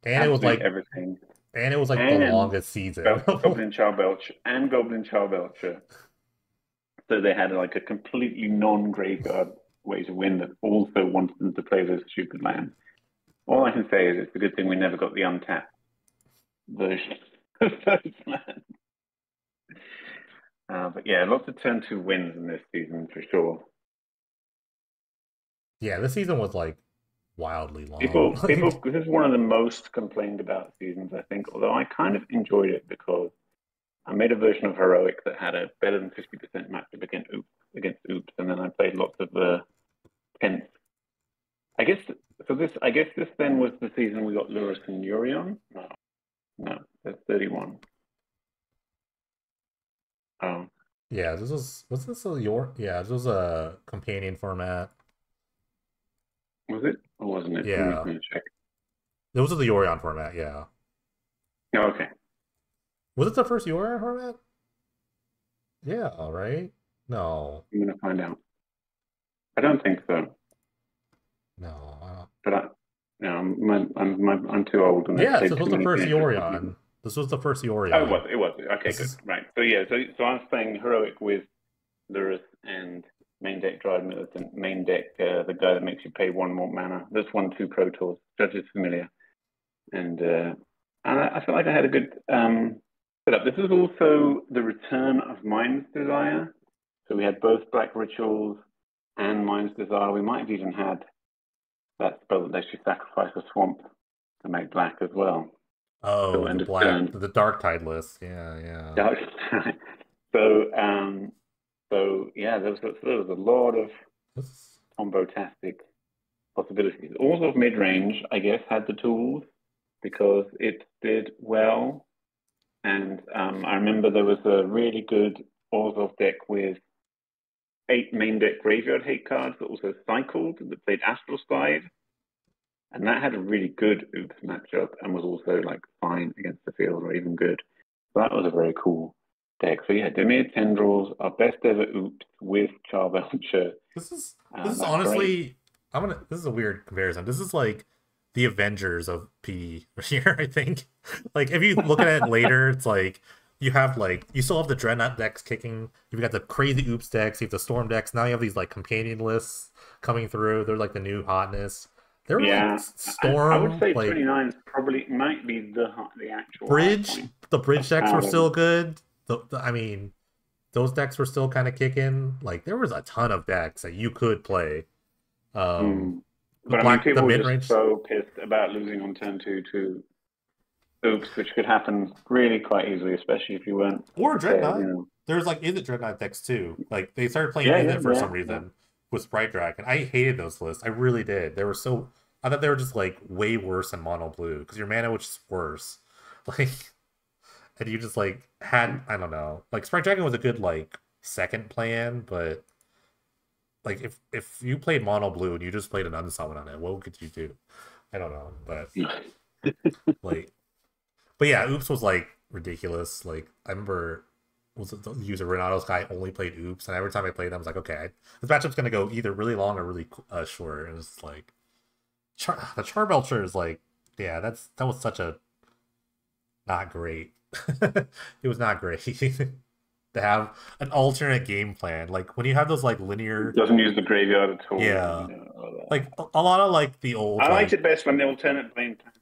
and absolutely everything, it was like the and longest season. Goblin Charbelch and Goblin Charbelcher. So they had like a completely non-graveyard way to win that also wanted them to play those stupid lands. All I can say is it's a good thing we never got the untapped version of those lands. But yeah, lots of turn two wins in this season for sure. Yeah, this season was like wildly long. People, this is one of the most complained about seasons, I think. Although I kind of enjoyed it because I made a version of Heroic that had a better than 50% matchup against Oops, and then I played lots of the 10th. I guess so. I guess this then was the season we got Lurus and Urion. No, that's 31. Oh, Yeah, was this a your yeah, this was a companion format. was it or wasn't it? I'm just Yeah. going to check. It was the Yorion format, yeah. Oh, okay, Was it the first Yorion format? Yeah, right? No. I'm going to find out. I don't think so, No, I don't. but no, I'm too old and I've Yes, played this too was the many first games. To remember. Yorion. This was the first Oh, Yorion. it was. Okay, This good. is Right. So yeah, so I was playing Heroic with Lurus and main deck Dried Militant, main deck the guy that makes you pay one more mana. This won two Pro Tours. Judge is familiar, and I felt like I had a good setup. This is also the return of Mind's Desire. So we had both Black Rituals and Mind's Desire. We might have even had that spell that lets you sacrifice a swamp to make black as well. So oh, end of turn. the Dark Tide list. Yeah, yeah. Dark. so yeah, there was a lot of This combo-tastic possibilities. Also mid-range, I guess, had the tools because it did well. And I remember there was a really good Orzhov deck with 8 main deck graveyard hate cards that also cycled, that played Astral Slide. And that had a really good Oops matchup and was also like fine against the field or even good. So that was a very cool deck. So yeah, Demir Tendrils, our best ever Oops with Charbelcher. this is That's great. honestly this is a weird comparison. This is like the Avengers of P here, I think. Like if you look at it later, it's like you have like you still have the Dreadnought decks kicking. You've got the crazy Oops decks, you have the Storm decks. Now you have these like companion lists coming through. They're like the new hotness. They were like Yeah, I would Storm, say like 29 is probably might be the actual high Bridge. point The of Bridge decks were how still them. good. I mean, those decks were still kind of kicking. Like there was a ton of decks that you could play. Um, Mm. the But I mean, the people were mid just range so pissed about losing on turn two to Oops, which could happen really quite easily, especially if you weren't or prepared. Dreadnought. There's like Is It Dreadnought decks too. Like they started playing Yeah, Is yeah, It for yeah, some yeah. reason with Sprite Dragon. I hated those lists. I really did. They were so. I thought they were just like way worse than Mono Blue because your mana was just worse. Like, and you just like had I don't know. Like Sprite Dragon was a good like second plan, but like if you played Mono Blue and you just played an unsummon on it, what could you do? I don't know, but like, but yeah, Oops was like ridiculous. Like I remember was the user Renato's guy only played Oops, and every time I played them, I was like, okay, this matchup's gonna go either really long or really short. And it's like the Charbelcher is like, yeah, that was such a not great. It was not great to have an alternate game plan. Like when you have those like linear, Doesn't use the graveyard at all. yeah, You know, all that. like a lot of like the old I liked like it best when the alternate plane plan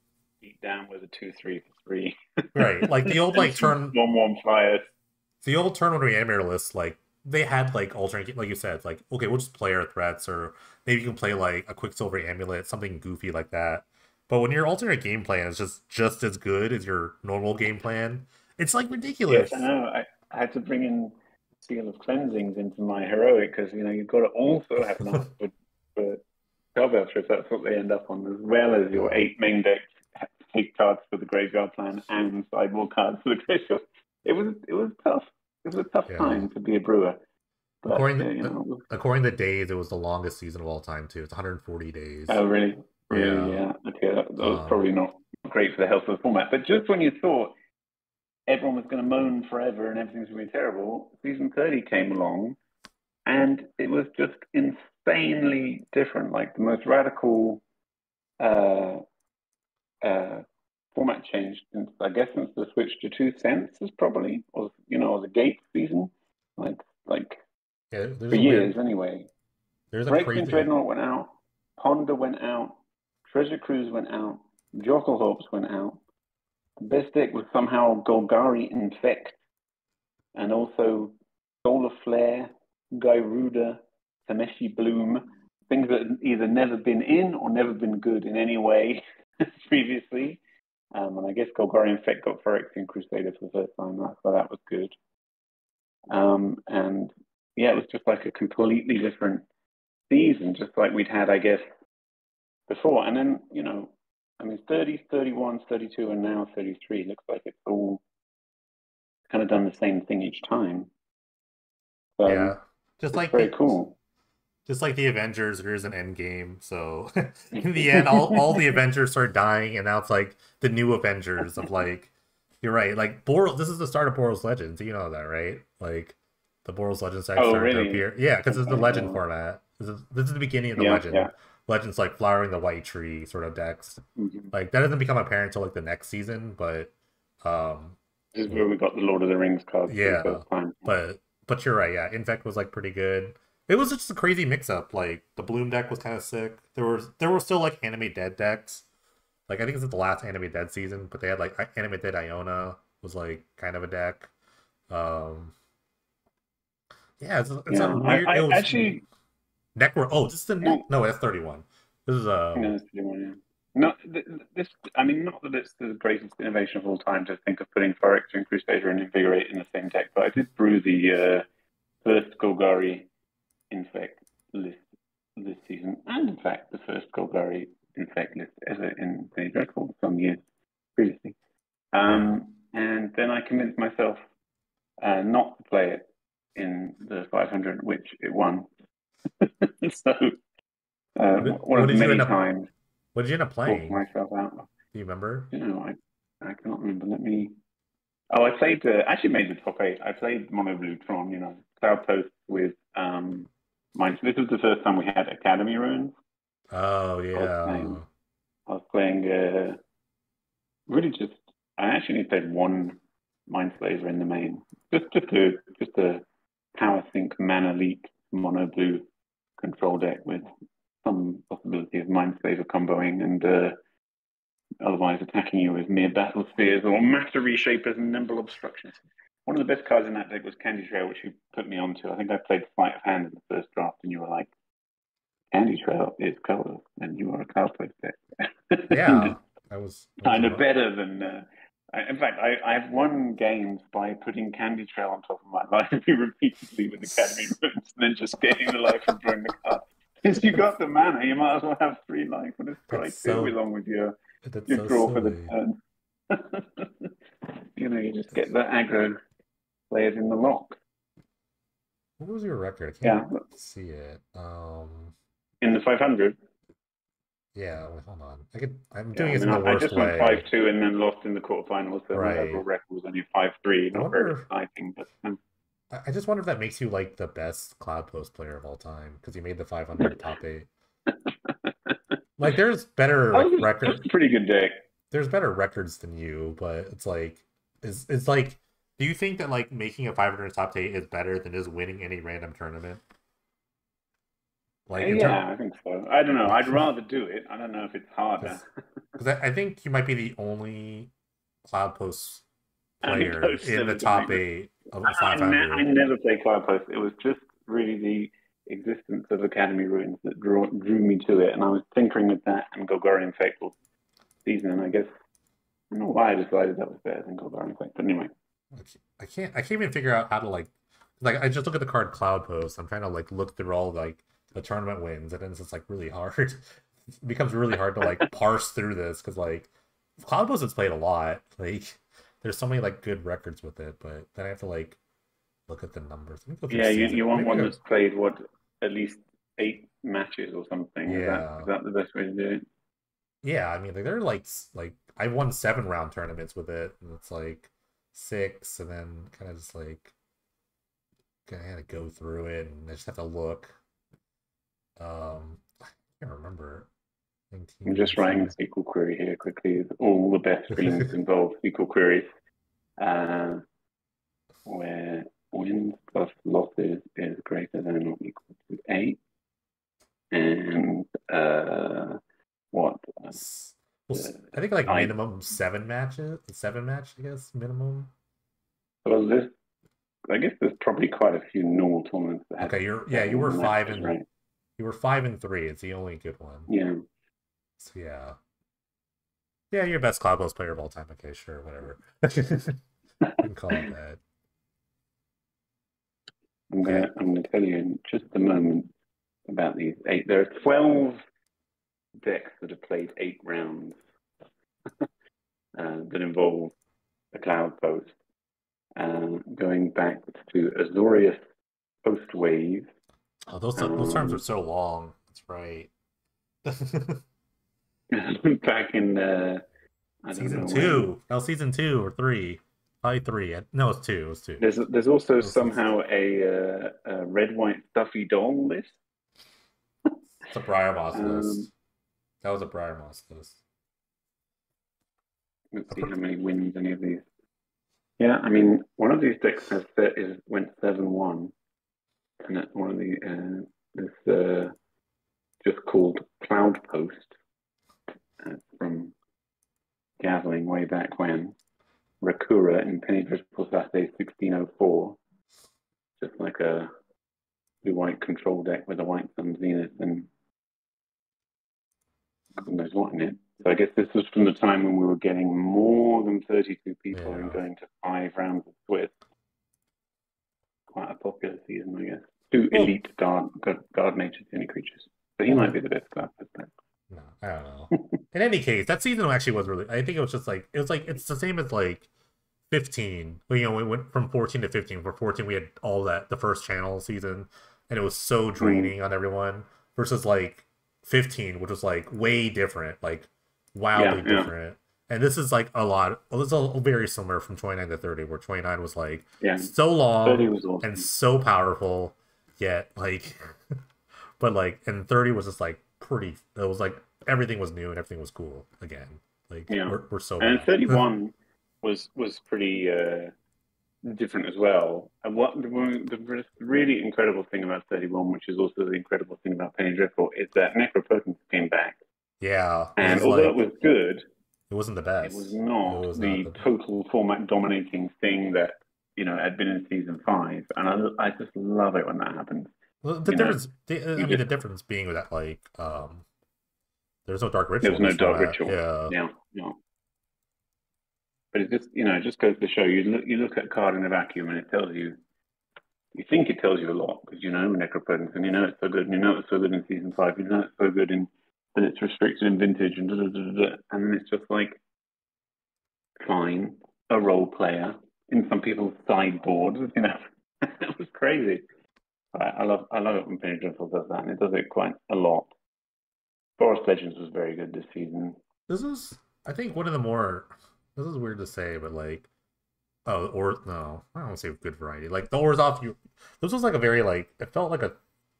beat down with a 2/3 for 3 right, like the old and like some turn, 1/1 flyers. the old turn when reanimator lists, like they had like alternate, like you said, like okay, we'll just play our threats, or maybe you can play like a Quicksilver Amulet, something goofy like that. But when your alternate game plan is just as good as your normal game plan, it's like Yes, I ridiculous. know. I had to bring in Seal of Cleansings into my heroic because you've got to also have enough for Spellbelcher if that's what they end up on, as well as your Yeah. 8 main deck hate cards for the graveyard plan and sideboard cards for the graveyard. It was tough. It was a tough Yeah. time to be a brewer, but According according to days, it was the longest season of all time too. It's 140 days. oh really, really, Yeah. yeah. Okay, that was Um. probably not great for the health of the format. But just when you thought everyone was going to moan forever and everything's going to be terrible, season 30 came along and it was just insanely different. Like the most radical uh, uh, format change since I guess since the switch to 2 cents is probably, or the Gate season, like Yeah. for years anyway. There's a Breakman crazy. Dreadnought went out. Ponder went out. Treasure Cruise went out. Jockelhops went out. The best deck was somehow Golgari Infect, and also Solar Flare, Gyruda, Tameshi Bloom, things that had either never been in or never been good in any way previously. And I guess Golgari Infect got Phyrexian Crusader for the first time, so that was good. And yeah, it was just like a completely different season, just like we'd had, I guess, before. And then, I mean, 30s, 31s, 32, and now 33 looks like it's all kind of done the same thing each time. Yeah, So just it's like very the cool. just like the Avengers, there's an end game. So in the end, all the Avengers start dying, and now it's like the new Avengers of like, you're right. Like Boros, this is the start of Boros Legends. You know that, right? Like the Boros Legends deck Oh, starting to really? appear. Yeah, because it's the Okay. Legend format. This is the beginning of the Yeah, Legend. yeah. Legends like flowering the white tree sort of decks. Mhm. Like that doesn't become apparent until like the next season, but This is where we got the Lord of the Rings cards for the yeah, first time. but you're right. Yeah, Infect was like pretty good. It was just a crazy mix up. Like the Bloom deck was kind of sick. There were still like Anime Dead decks. Like I think this is the last Anime Dead season, but they had like Anime Dead Iona was like kind of a deck. Um, yeah, it's a Yeah, weird. It I was actually, Necro. Oh, this is the yeah, neck. No, that's 31. This is yeah, that's a good one, yeah. Not this. I mean, not that it's the greatest innovation of all time to think of putting Phyrexian Crusader and Invigorate in the same deck, but I did brew the first Golgari Infect list this season, and in fact, the first Golgari Infect list ever in Penny Dreadful some years previously. yeah. And then I convinced myself not to play it in the 500, which it won. So one What of did you end many up? times What did you end up talked playing? myself out. Do you remember? I cannot remember. Let me. Oh, I played. Actually, made the top eight. I played Mono Blue Tron. Cloud Post with mine. This was the first time we had Academy runes. Oh I was playing. yeah. I was playing. Really, just I actually played one Mind Slaver in the main, just a power sync mana leak mono blue control deck with some possibility of Mind Slaver comboing and otherwise attacking you with mere battle spheres or matter reshapers and nimble obstructions. One of the best cards in that deck was Candy Trail, which you put me onto. I think I played Sleight of Hand in the first draft, and you were like, "Candy Trail is color, and you are a card play deck." And Yeah. it's I was kind of about. better than. In fact, I've won games by putting Candy Trail on top of my library repeatedly with Academy runes, and then just getting the life and drawing the card. Since you got the mana, you might as well have 3 life and a That's strike too, so along with that's your so draw for the silly. turn. You just get the aggro players in the lock. What was your record? I can't Yeah, see it. in the 500. Yeah, wait, hold on. I'm Yeah, doing I this mean, in the I worst just went way. 5-2 and then lost in the quarterfinals, so my overall Right. record was only 5-3. I Not very wonder exciting, but I just wonder if that makes you like the best Cloud Post player of all time because you made the 500 top 8. Like there's better like that was record a pretty good day. there's better records than you, but it's like it's like do you think that like making a 500 top 8 is better than just winning any random tournament? Like in turn Yeah, I think so. I don't know. I'd rather do it. I don't know if it's harder. because I think you might be the only Cloud Post I mean, player Post in the never to make top this. 8 of a I 500. never played Cloud Post. It was just really the existence of Academy Ruins that drew me to it, and I was tinkering with that and Golgarian Fatal season, and I guess I don't know why I decided that was better than Golgarian Fatal. But anyway, I can't even figure out how to like I just look at the card Cloud Post. I'm trying to like look through all like the tournament wins, and then it's just like really hard. It becomes really hard to like parse through this because like Cloud Post has played a lot. Like there's so many like good records with it, but then I have to like look at the numbers. Let me go through yeah, season. you want Maybe I one go. that's played what at least 8 matches or something. Is that is Yeah, that the best way to do it? yeah. I mean, like they're like I won 7 round tournaments with it, and it's like 6, and then kind of just like kind of go through it, and I just have to look. I can't remember. I'm 19 just writing a season. SQL query here quickly. All the best streams involve SQL queries. Uh, where wins plus losses is greater than or equal to 8. and what Well, I think like I minimum 7 matches, 7 match, I guess minimum. well, I guess there's probably quite a few normal tournaments that had Okay, you're yeah, 7 matches, right? you were 5-3. It's the only good one. Yeah, So yeah, yeah, you're best Cloud Boss player of all time. Okay, sure, whatever. We can call it that. Okay. I'm gonna tell you in just a moment about these eight. There are 12 decks that have played 8 rounds that involve a cloud post, going back to Azorius post wave. Oh, those terms are so long. That's right. Back in I don't Season know when. two. No, season 2 or 3. Probably 3. No, it's 2. It was 2. There's also It was season. somehow a red white stuffy doll list. It's a Briar Moss Um, list. That was a Briar Moss list. let's see how many wins any of these. Yeah, I mean, one of these decks went 7-1, and one of the is just called Cloud Post from Gathering way back when. Rakura in Penny Dreadful Saturday 1604, just like a blue white control deck with a white Sun Zenith and God knows what in it. So I guess this was from the time when we were getting more than 32 people and Yeah. going to 5 rounds of Swiss. Quite a popular season, I guess. Two Well, elite guard natured any creatures. So he well, might be the best class player. no, I don't know. In any case, that season actually was really. I think it was just like it's the same as like 15. You know, we went from 14 to 15. For 14, we had all that the first channel season, and it was so draining on everyone. Versus like 15, which was like way different, like wildly Yeah. different. And this is like a lot. Well, it's a very similar from 29 to 30, where 29 was like Yeah. so 30 long was awesome. and so powerful, yet like, but like, and 30 was just like pretty. It was like everything was new and everything was cool again. Like Yeah. we're so And back. 31 was pretty different as well. And what the really incredible thing about 31, which is also the incredible thing about Penny Dreadful, is that Necropotence came back. Yeah, this And is although it like was good, it wasn't the it was best. It not was not the the. total format dominating thing that, had been in season 5. And I just love it when that happens. Well, the You know, difference. I you mean, just the difference being that like there's no dark there ritual was in no this dark format. ritual. Yeah. Yeah, yeah. But it just goes to show you look at a card in a vacuum and it tells you. You think it tells you a lot because you know Necropotence and you know it's so good and you know it's so good in season 5, you know it's so good in that it's restricted in vintage and and then it's just like fine, a role player in some people's sideboards, it was crazy. I love it when Penny Dreadful does that and it does it quite a lot. Forest Legends was very good this season. This is, I think, one of the more. This is weird to say, but like, oh, or no, I don't want to say good variety. Like the Orzhov, you. This was like a very like it felt like a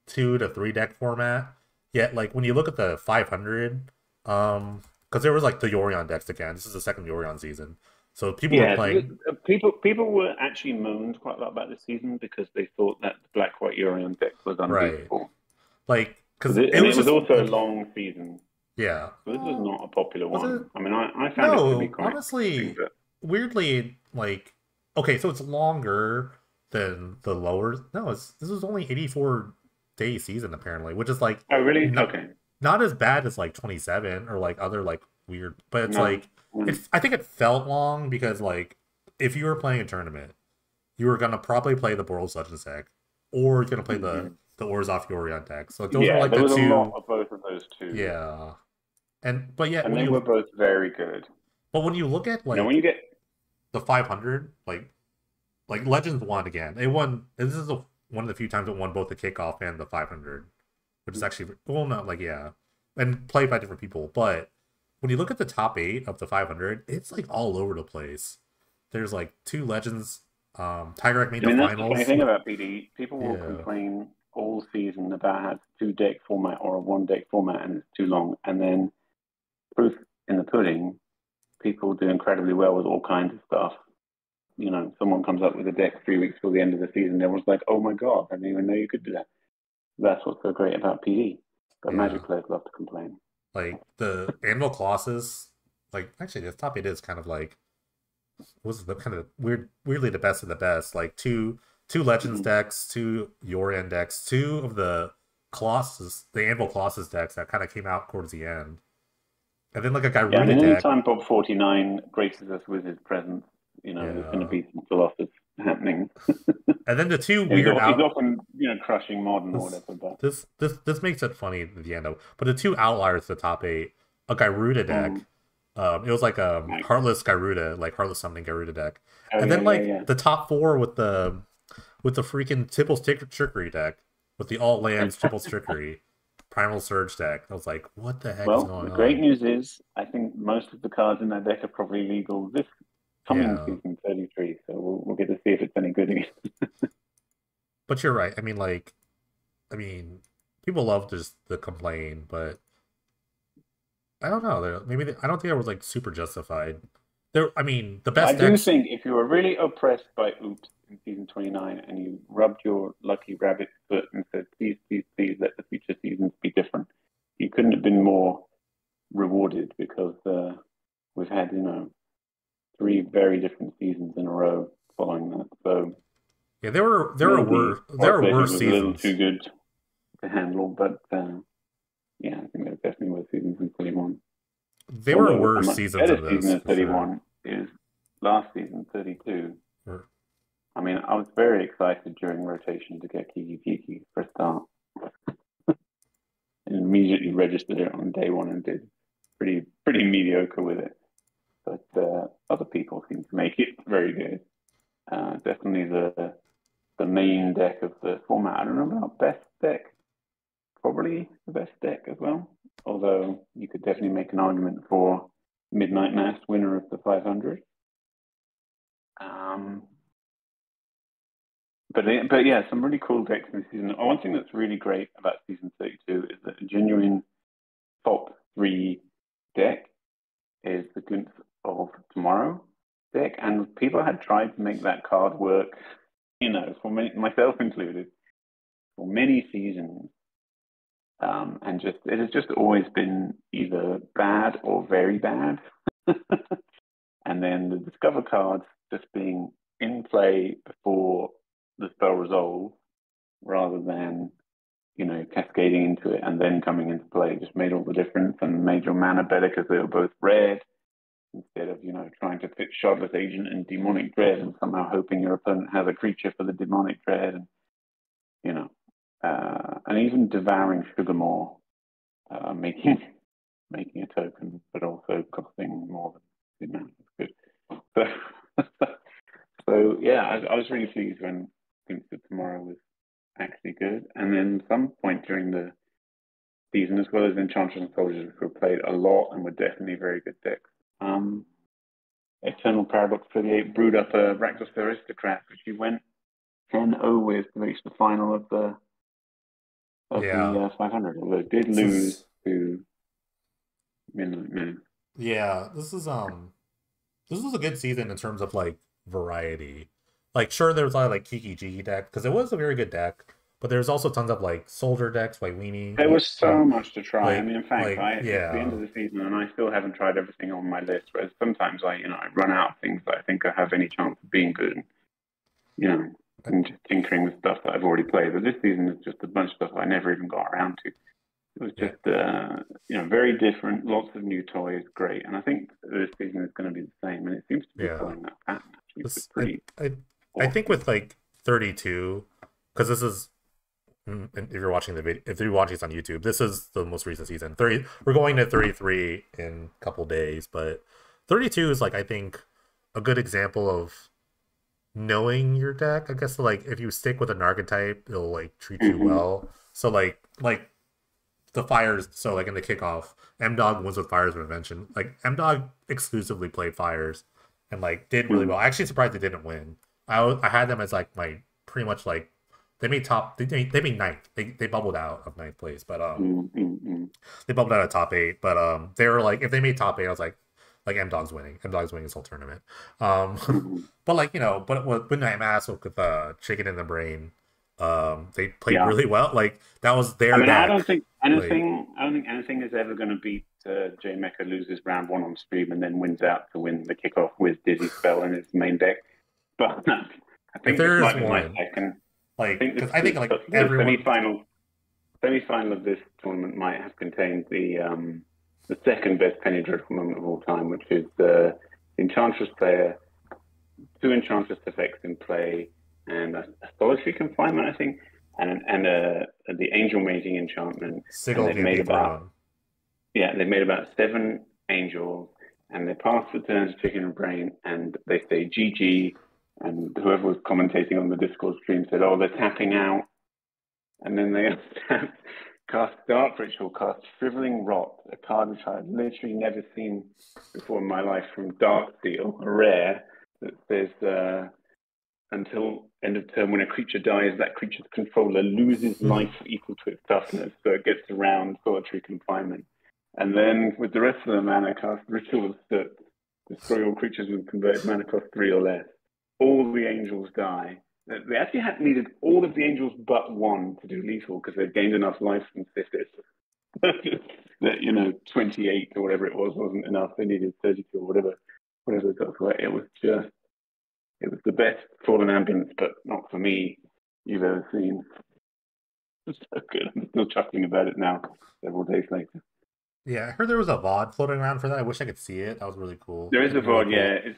2 to 3 deck format. Yet like when you look at the 500, because there was like the Yorion decks again. This is the second Yorion season, so people were Yeah, playing people were actually moaned quite a lot about this season because they thought that the Black White Urion deck was right, unbeatable. like because it And was it was just also a like long season. yeah. So this was not a popular Was it? one. I mean, I found it to be No, quite interesting, honestly, but weirdly, like, okay, so it's longer than the lower. No, this was only 84-day season apparently, which is like oh, really? not Okay. not as bad as like 27 or like other like weird, but it's No. like it's. I think it felt long because like if you were playing a tournament, you were gonna probably play the Boros Legends deck, or you're gonna play Mhm. the Orzhov Yorion deck. So like, those were Yeah, like there the was a lot two. of both of those two, Yeah, and but yet and when they you were both very good. when you look at When like you get the 500, like Legends won again. It won. This is one of the few times it won both the kickoff and the 500, which is actually well, not like yeah, and played by different people. But when you look at the top 8 of the 500, it's like all over the place. There's like 2 Legends. Tiger made I the mean, that's the funny finals. thing about PD. People will Yeah, complain all season about how it's 2 deck format or a 1 deck format and it's too long. And then proof in the pudding, people do incredibly well with all kinds of stuff. Someone comes up with a deck 3 weeks before the end of the season. Everyone's like, oh my God, I didn't even know you could do that. That's what's so great about PD. But Yeah. Magic players love to complain. Like the Anvil Colossus, like actually the top eight is kind of like was the kind of weirdly the best of the best. Like two Legends Mhm. decks, two Yorion decks, two of the Colossus, the Anvil Colossus decks that kind of came out towards the end, and then like a Yeah, I Gyruda mean, deck. anytime Bob 49 graces us with his presence, there's going to Yeah, be some Colossus happening. and then the two And weird he's out. often, crushing modern or This whatever, but this makes it funny at the end of. But the two outliers to the top eight, a Gyruda mm, deck. It was like a right. Heartless Gyruda, like Heartless Summoning Gyruda deck, Oh and yeah, then yeah, like yeah. the top four with the freaking Tipple's Trickery deck with the alt lands Tipple's Trickery Primal Surge deck. I was like, what the heck is Well, going the great on? news is I think most of the cards in that deck are probably legal this coming Yeah, season 33, so we'll get to see if it's any good again. but you're right. I mean, people love just the complain, but I don't know. I don't think I was like super justified. I mean, the I best do decks. think if you were really oppressed by Oops in season 29 and you rubbed your lucky rabbit foot and said, please, please, please let the future seasons be different, you couldn't have been more rewarded because we've had, three very different seasons in a row following that. So Yeah, maybe there are Orphages worse was a little seasons. too good to handle, but yeah, I think there definitely were seasons in 31. There were Although a worse much seasons better than season this than for sure. 31 is last season, 32. Or- I mean, I was very excited during rotation to get Kiki Kiki for a start and immediately registered it on day one and did pretty mediocre with it. But other people seem to make it very good. Definitely the main deck of the format. I don't know about best deck, probably the best deck as well. Although you could definitely make an argument for Midnight Mass, winner of the 500. Um, but yeah, some really cool decks in the season. One thing that's really great about season 32 is that a genuine top three deck is the Gunts of Tomorrow deck, and people had tried to make that card work. For myself included, for many seasons, and just it has just always been either bad or very bad. And then the Discover cards just being in play before the spell resolves rather than cascading into it and then coming into play just made all the difference and made your mana better because they were both red instead of trying to fit Shardless Agent and Demonic Dread and somehow hoping your opponent has a creature for the Demonic Dread and you know and even devouring Sugarmore, making making a token but also costing more than the amount. It's good. So, so yeah, I was really pleased when Glimpse of Tomorrow was actually good. And then some point during the season, as well as Enchantress and Soldiers, which were played a lot and were definitely very good decks. Um, Eternal Paradox 38 brewed up a Rakdos Aristocrat, which he went 10-0 with to reach the final of the Yeah, 500, although it did this lose is to Midnight Man. yeah, this was a good season in terms of like variety. Like sure there was a lot of like Kiki Jiki deck because it was a very good deck, but there's also tons of like soldier decks like There was so much to try. I mean, in fact, it's the end yeah. of the season, and I still haven't tried everything on my list. Whereas sometimes I run out of things that I think I have any chance of being good, and you know, and just tinkering with stuff that I've already played. But this season is just a bunch of stuff I never even got around to. It was Yeah. just very different, lots of new toys, great. And I think this season is going to be the same, and it seems to be Yeah. following that pattern. Actually, so it's This pretty I think awesome. with like 32 because this is and if you're watching the video, if you're watching this on YouTube, this is the most recent season. 30, we're going to 33 in a couple days, but 32 is like I think a good example of knowing your deck. I guess like if you stick with an archetype, it'll like treat you Mm-hmm. well. So like the fires. So like in the kickoff, M Dog wins with Fires of Invention. Like M Dog exclusively played fires and like did really Mm-hmm. well. Actually surprised they didn't win. I had them as like my pretty much like they made ninth. They bubbled out of ninth place, but Mm-hmm. they bubbled out of top eight. But they were like if they made top eight, I was like M Dog's winning. M Dog's winning this whole tournament. Mm-hmm. But like but with Midnight Mass with Chicken in the Brain, they played Yeah. really well. Like that was I their mean, deck. Like I don't think anything is ever going to beat J Mecha loses round one on stream and then wins out to win the kickoff with Dizzy Spell in his main deck. But I if think this there is might be my one, second. I like think because I think like the everyone. semi-final of this tournament might have contained the second best penny dreadful moment of all time, which is the Enchantress player, two Enchantress effects in play, and a solitary confinement, I think, and the Angel Mating enchantment, and Sigil they've can't be made about thrown. yeah, they've made about seven angels, and they pass the turn to Chicken and Brain, and they say GG, and whoever was commentating on the Discord stream said, "Oh, they're tapping out," and then they cast Dark Ritual, cast Shriveling Rot, a card which I had literally never seen before in my life from Dark Steel, a rare that says until end of turn, when a creature dies, that creature's controller loses life equal to its toughness, so it gets around solitary confinement. And then with the rest of the mana, cast Ritual that destroy all creatures with converted mana cost 3 or less. All the angels die. They actually had needed all of the angels but one to do lethal because they'd gained enough life from Sythis. That 28 or whatever it was wasn't enough. They needed 32 or whatever they got for it. It was the best Fallen Ambulance, but not for me, you've ever seen. It's so good. I'm still chuckling about it now, several days later. Yeah, I heard there was a VOD floating around for that. I wish I could see it. That was really cool. There is That'd a be really VOD, cool. yeah.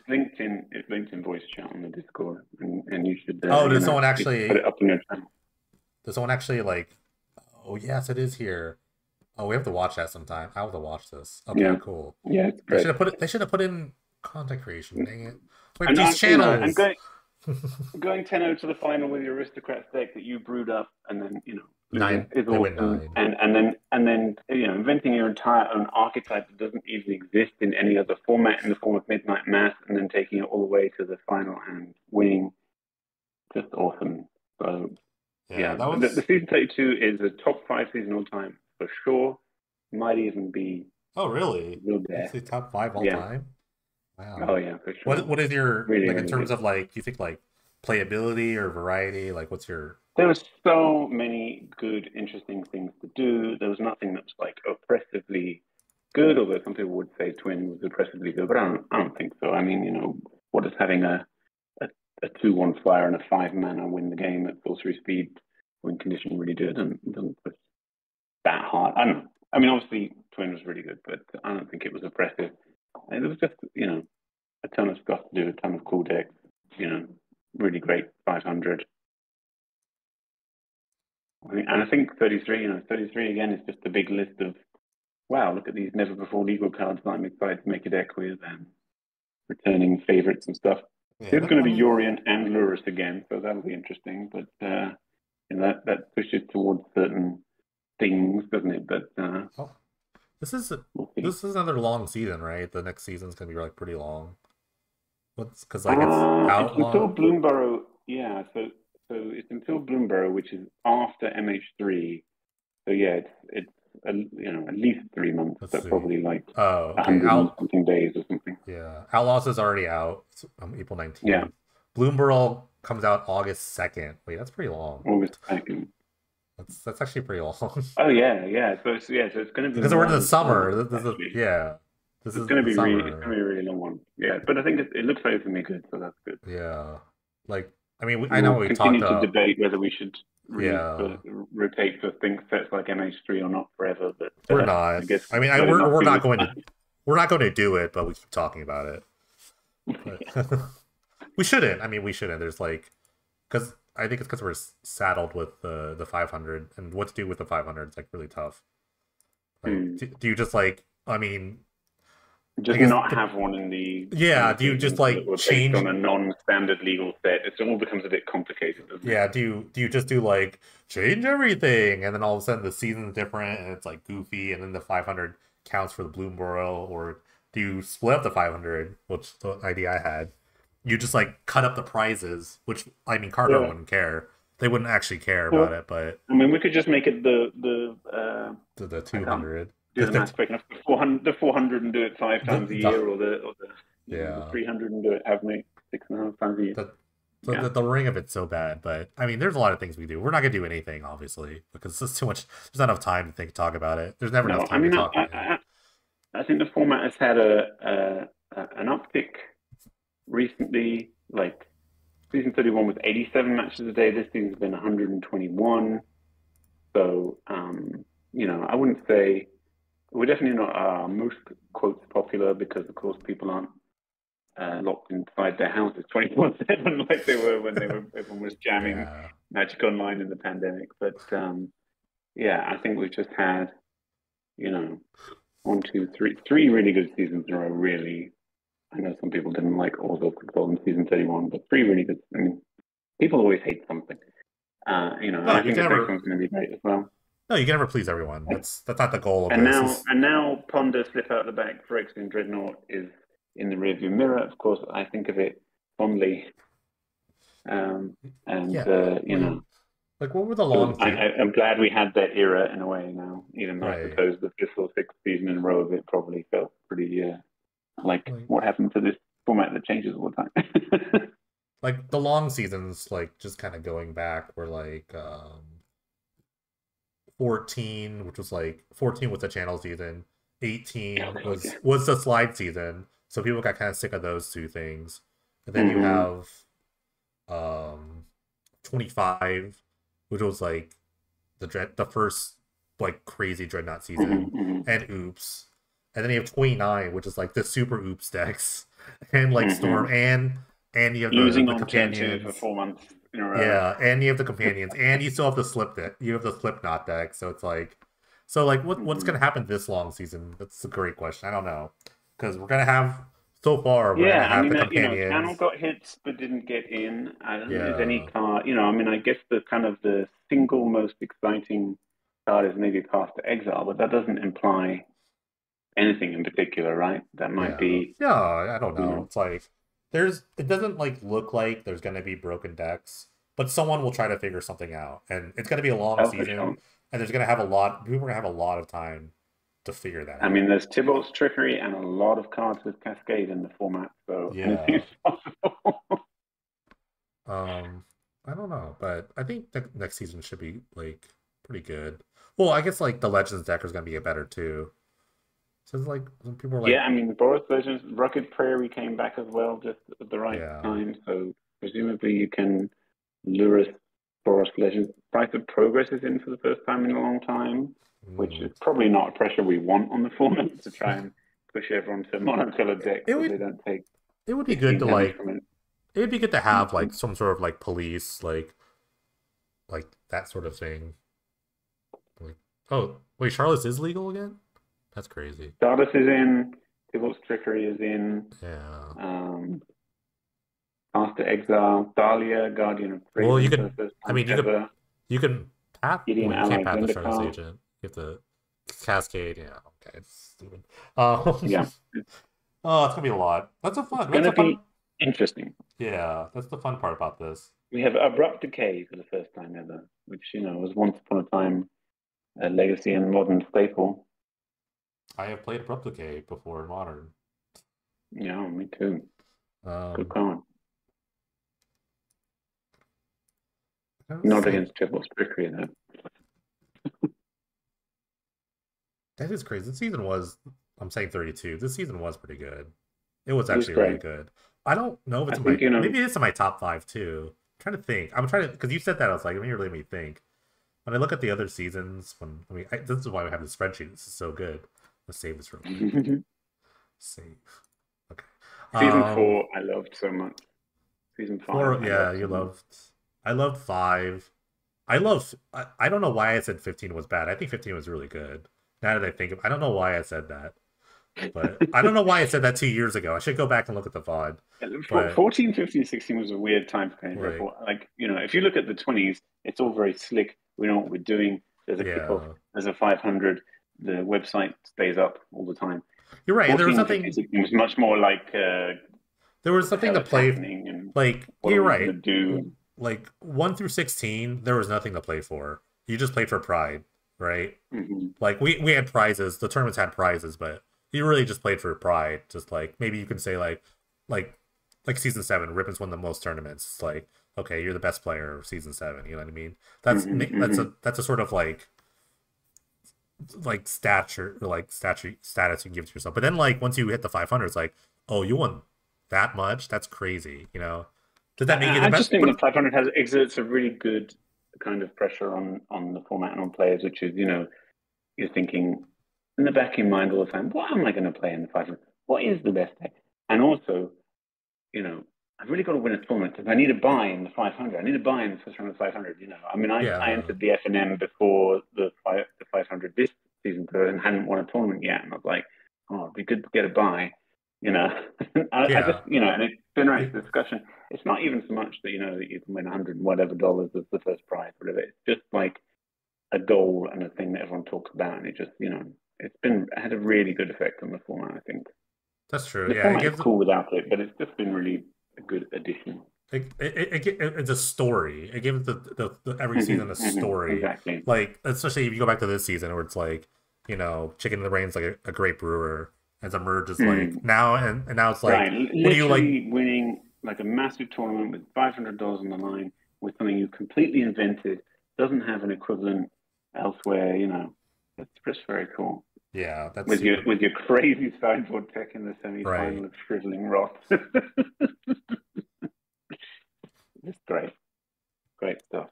It's linked in voice chat on the Discord, and you should Oh, does someone you should put actually? it up on your channel. Does someone actually like? Oh yes, it is here. Oh, we have to watch that sometime. I have to watch this. Okay, Yeah, cool. yeah, it's They should great. have put it. They should have put in content creation. Dang it! We have And these and channels. going 10-0 to the final with your aristocrats deck that you brewed up and then losing Nine. is They win awesome. nine. And then inventing your entire own archetype that doesn't even exist in any other format in the form of Midnight Mass, and then taking it all the way to the final and winning, just awesome. So Yeah, yeah, that the was. season 32 is a top five season all time for sure. Might even be Oh, really? real It's there. the top five all Yeah. time. Oh Wow. yeah, for What sure. What is your Really, like in really terms good. of like? Do you think like playability or variety? Like, what's your? There were so many good, interesting things to do. There was nothing that was like oppressively good, although some people would say Twin was oppressively good, but I don't think so. I mean, what does having a, a 2/1 flyer and a 5 mana win the game at sorcery speed when condition really do? It doesn't push that hard. I don't know. I mean, obviously, Twin was really good, but I don't think it was oppressive. It was just, a ton of stuff to do, a ton of cool decks, really great 500. I think 33, 33 again is just a big list of, wow, look at these never before legal cards that I'm excited to make a deck with and returning favorites and stuff. Yeah, It's going I to be mean, Yorion and Lurus again, so that'll be interesting. But that pushes towards certain things, doesn't it? But oh, this is we'll see. this is another long season, right? The next season's gonna be like pretty long. What's because like it's It's until outlaw. Bloomborough, yeah. So it's until Bloomborough, which is after MH3. So yeah, it's at least 3 months, Let's but see. probably like Oh, a okay. hundred and something days or something. Yeah, Outlaws is already out. It's, April Yeah, 19th. Bloomberg comes out August 2nd. Wait, that's pretty long. August 2nd. That's actually pretty long. Oh yeah, yeah. So it's going to be Because we're in more the than 4 months summer. This is actually. yeah. This It's is going to the be it's summer. going to be a really long one. Yeah, but I think it looks like it's going to be good, so that's good. Yeah. Like I mean, I And know we'll we talked. continue to debate whether we should Yeah. rotate for things sets like MH3 or not forever. But We're I not. guess I mean, we've got enough we're to not this going to time. we're not going to do it, but we keep talking about it. But we shouldn't. I mean, we shouldn't. There's like because I think it's because we're saddled with the 500 and what to do with the 500 is like really tough. Like, Hmm. do you just like? I mean, I Just guess not the have one in the yeah. Do you just season that like were based change? on a non-standard legal set. It all becomes a bit complicated, doesn't it? Yeah. Do you just do like change everything and then all of a sudden the season's different and it's like goofy and then the 500 counts for the Bloomburrow or do you split up the 500, which the idea I had? You just like cut up the prizes, which I mean Carter Yeah. wouldn't care. They wouldn't actually care about Well, it, but I mean, we could just make it the I can't 200, do the math quick enough. The 400 and do it five times a the year, or the yeah, 300 and do it have me 6.5 times a year. Yeah. the ring of it's so bad. But I mean, there's a lot of things we do. We're not gonna do anything, obviously, because there's too much. There's not enough time to talk about it. There's never enough No, I time to mean, talk about it. I think the format has had an uptick recently. Like season 31 was 87 matches a day. This season's been 121. So, I wouldn't say we're definitely not most quotes popular because, of course, people aren't locked inside their houses 24/7 like they were when everyone was jamming Yeah. Magic Online in the pandemic. But yeah, I think we've just had, you know, one, two, three really good seasons in a row. Really, I know some people didn't like all those in season 31, but three really good. I mean, people always hate something, and No, I you think can this next never. one's going to be great as well. No, you can never please everyone. That's not the goal of And this. now, Is and now, Ponder slip out the back for Extreme Dreadnought is in the rearview mirror. Of course, I think of it fondly, um, and yeah. Like what were the it was. long I'm glad we had that era in a way now, even though I right? suppose the fifth or sixth season in a row of it probably felt pretty like Like what happened to this format that changes all the time. like the long seasons, like just kind of going back, were like 14, which was like 14 was the channel season. Oh 18 God, yeah. was the slide season. So people got kind of sick of those two things. And then you Mm-hmm. have 25, which was like the first like crazy dreadnought season, Mm-hmm. Mm-hmm. and oops. And then you have 29, which is like the super oops decks, and like storm, Mm-hmm. and you have Losing the on turn two for companions. 4 months in a row. Yeah, and you have the companions, and you still have the slip deck. You have the Slipknot deck, so it's like, so like, what's Mm-hmm. gonna happen this long season? That's a great question. I don't know, because we're gonna have so far we're gonna Yeah, I have mean, the Channel companions. got hits but didn't get in. I don't think there's any Yeah, card. I mean, I guess the kind of the single most exciting card is maybe Path to Exile, but that doesn't imply anything in particular, right? That might yeah, be, yeah. I don't you know. know, It's like it doesn't like look like there's gonna be broken decks, but someone will try to figure something out, and it's gonna be a long oh, for season, sure. and there's gonna have a lot. People are gonna have a lot of time to figure that I mean, out. there's Tybalt's Trickery and a lot of cards with Cascade in the format, so Yeah. anything's possible. I don't know, but I think the next season should be like pretty good. Well, I guess like the Legends deck is gonna be better too. So it's like some people are Yeah, like, I mean, Boris Legends, Rugged Prairie came back as well just at the right yeah, time, so presumably you can lure us Boris Legends. Price of Progress is in for the first time in a long time, which mm. is probably not a pressure we want on the format to try and push everyone to monocolored decks it so would they don't take it would be good 16 to damage like from it. it'd be good to From have like some sort of like police like that sort of thing. Like, oh wait, Charlotte's is legal again? That's crazy. Stardust is in, Tybalt's Trickery is in, Yeah. um, Master Exile, Dahlia, Guardian of Well, you Praven for the could. first I time mean, ever, you can pat. Gideon Well, you can't Allied pat the Stardust Zendikar. agent. You have to cascade. Yeah. Okay. It's stupid. Yeah, Oh, it's gonna be a lot. That's a it's fun. going That's to a fun. be interesting. Yeah, that's the fun part about this. We have Abrupt Decay for the first time ever, which, was once upon a time a legacy and modern staple. I have played Replicate before in Modern. Yeah, me too. Good Um, card. let's Not see. against Triple Trickery, though. That is crazy. This season was. I'm saying 32. This season was pretty good. It was It was actually really great. good. I don't know if I it's in think, my. Maybe it's in my top five too. I'm trying to think. I'm trying to because you said that I was like, let me really let me think. When I look at the other seasons, this is why we have the spreadsheet. This is so good. Let's save this real quick. Save. Okay. Season Um, 4, I loved so much. Season 5, four. I Yeah, loved you so much. loved. I loved five. I love. I don't know why I said 15 was bad. I think 15 was really good. Now that I think of, I don't know why I said that, but I don't know why I said that 2 years ago. I should go back and look at the VOD. But 14, 15, 16 was a weird time for Penny like, Dreadful. Like, if you look at the 20s, it's all very slick. We know what we're doing. There's a kickoff, yeah, there's a 500. The website stays up all the time. you're right. And there was 14 and 15, nothing. 16 was much more like, There was what the something hell to is play. happening and Like what are you're we going to right. do? Like 1 through 16, there was nothing to play for. You just played for pride, right? Mm-hmm. Like we had prizes. The tournaments had prizes, but you really just played for pride. Just like maybe you can say like like season 7, Rippon's won the most tournaments. It's like, okay, you're the best player of season 7. You know what I mean? That's a sort of like stature or like status you can give to yourself. But then like once you hit the 500, it's like, oh, you won that much? That's crazy. You know? Does that make you the I best? just think the 500 has exerts a really good kind of pressure on the format and on players, which is, you're thinking in the back of your mind all the time, what am I going to play in the 500? What is the best deck? And also, I've really got to win a tournament because I need a buy in the 500. I need a buy in the first round of the 500. I mean, I Yeah, entered the FNM before the 500 this season and hadn't won a tournament yet, and I was like, oh, it'd be good to get a buy. I just, yeah. and it generates It, the discussion. It's not even so much that that you can win 100 and whatever dollars as the first prize, whatever. It's just like a goal and a thing that everyone talks about, and it just, it had a really good effect on the format. I think that's true. the Yeah, it format is gives cool without it, but it's just been really a good addition. it's a story. It gives every season a story. Exactly. Like especially if you go back to this season where it's like, Chicken in the Rain's like a great brewer as emerges like now and now it's like Right. what do you like? Literally winning like a massive tournament with $500 on the line with something you completely invented, doesn't have an equivalent elsewhere, It's just very cool. Yeah, that's With super your crazy sideboard tech in the right. semi-final of Shriveling Rot. It's great. Great stuff.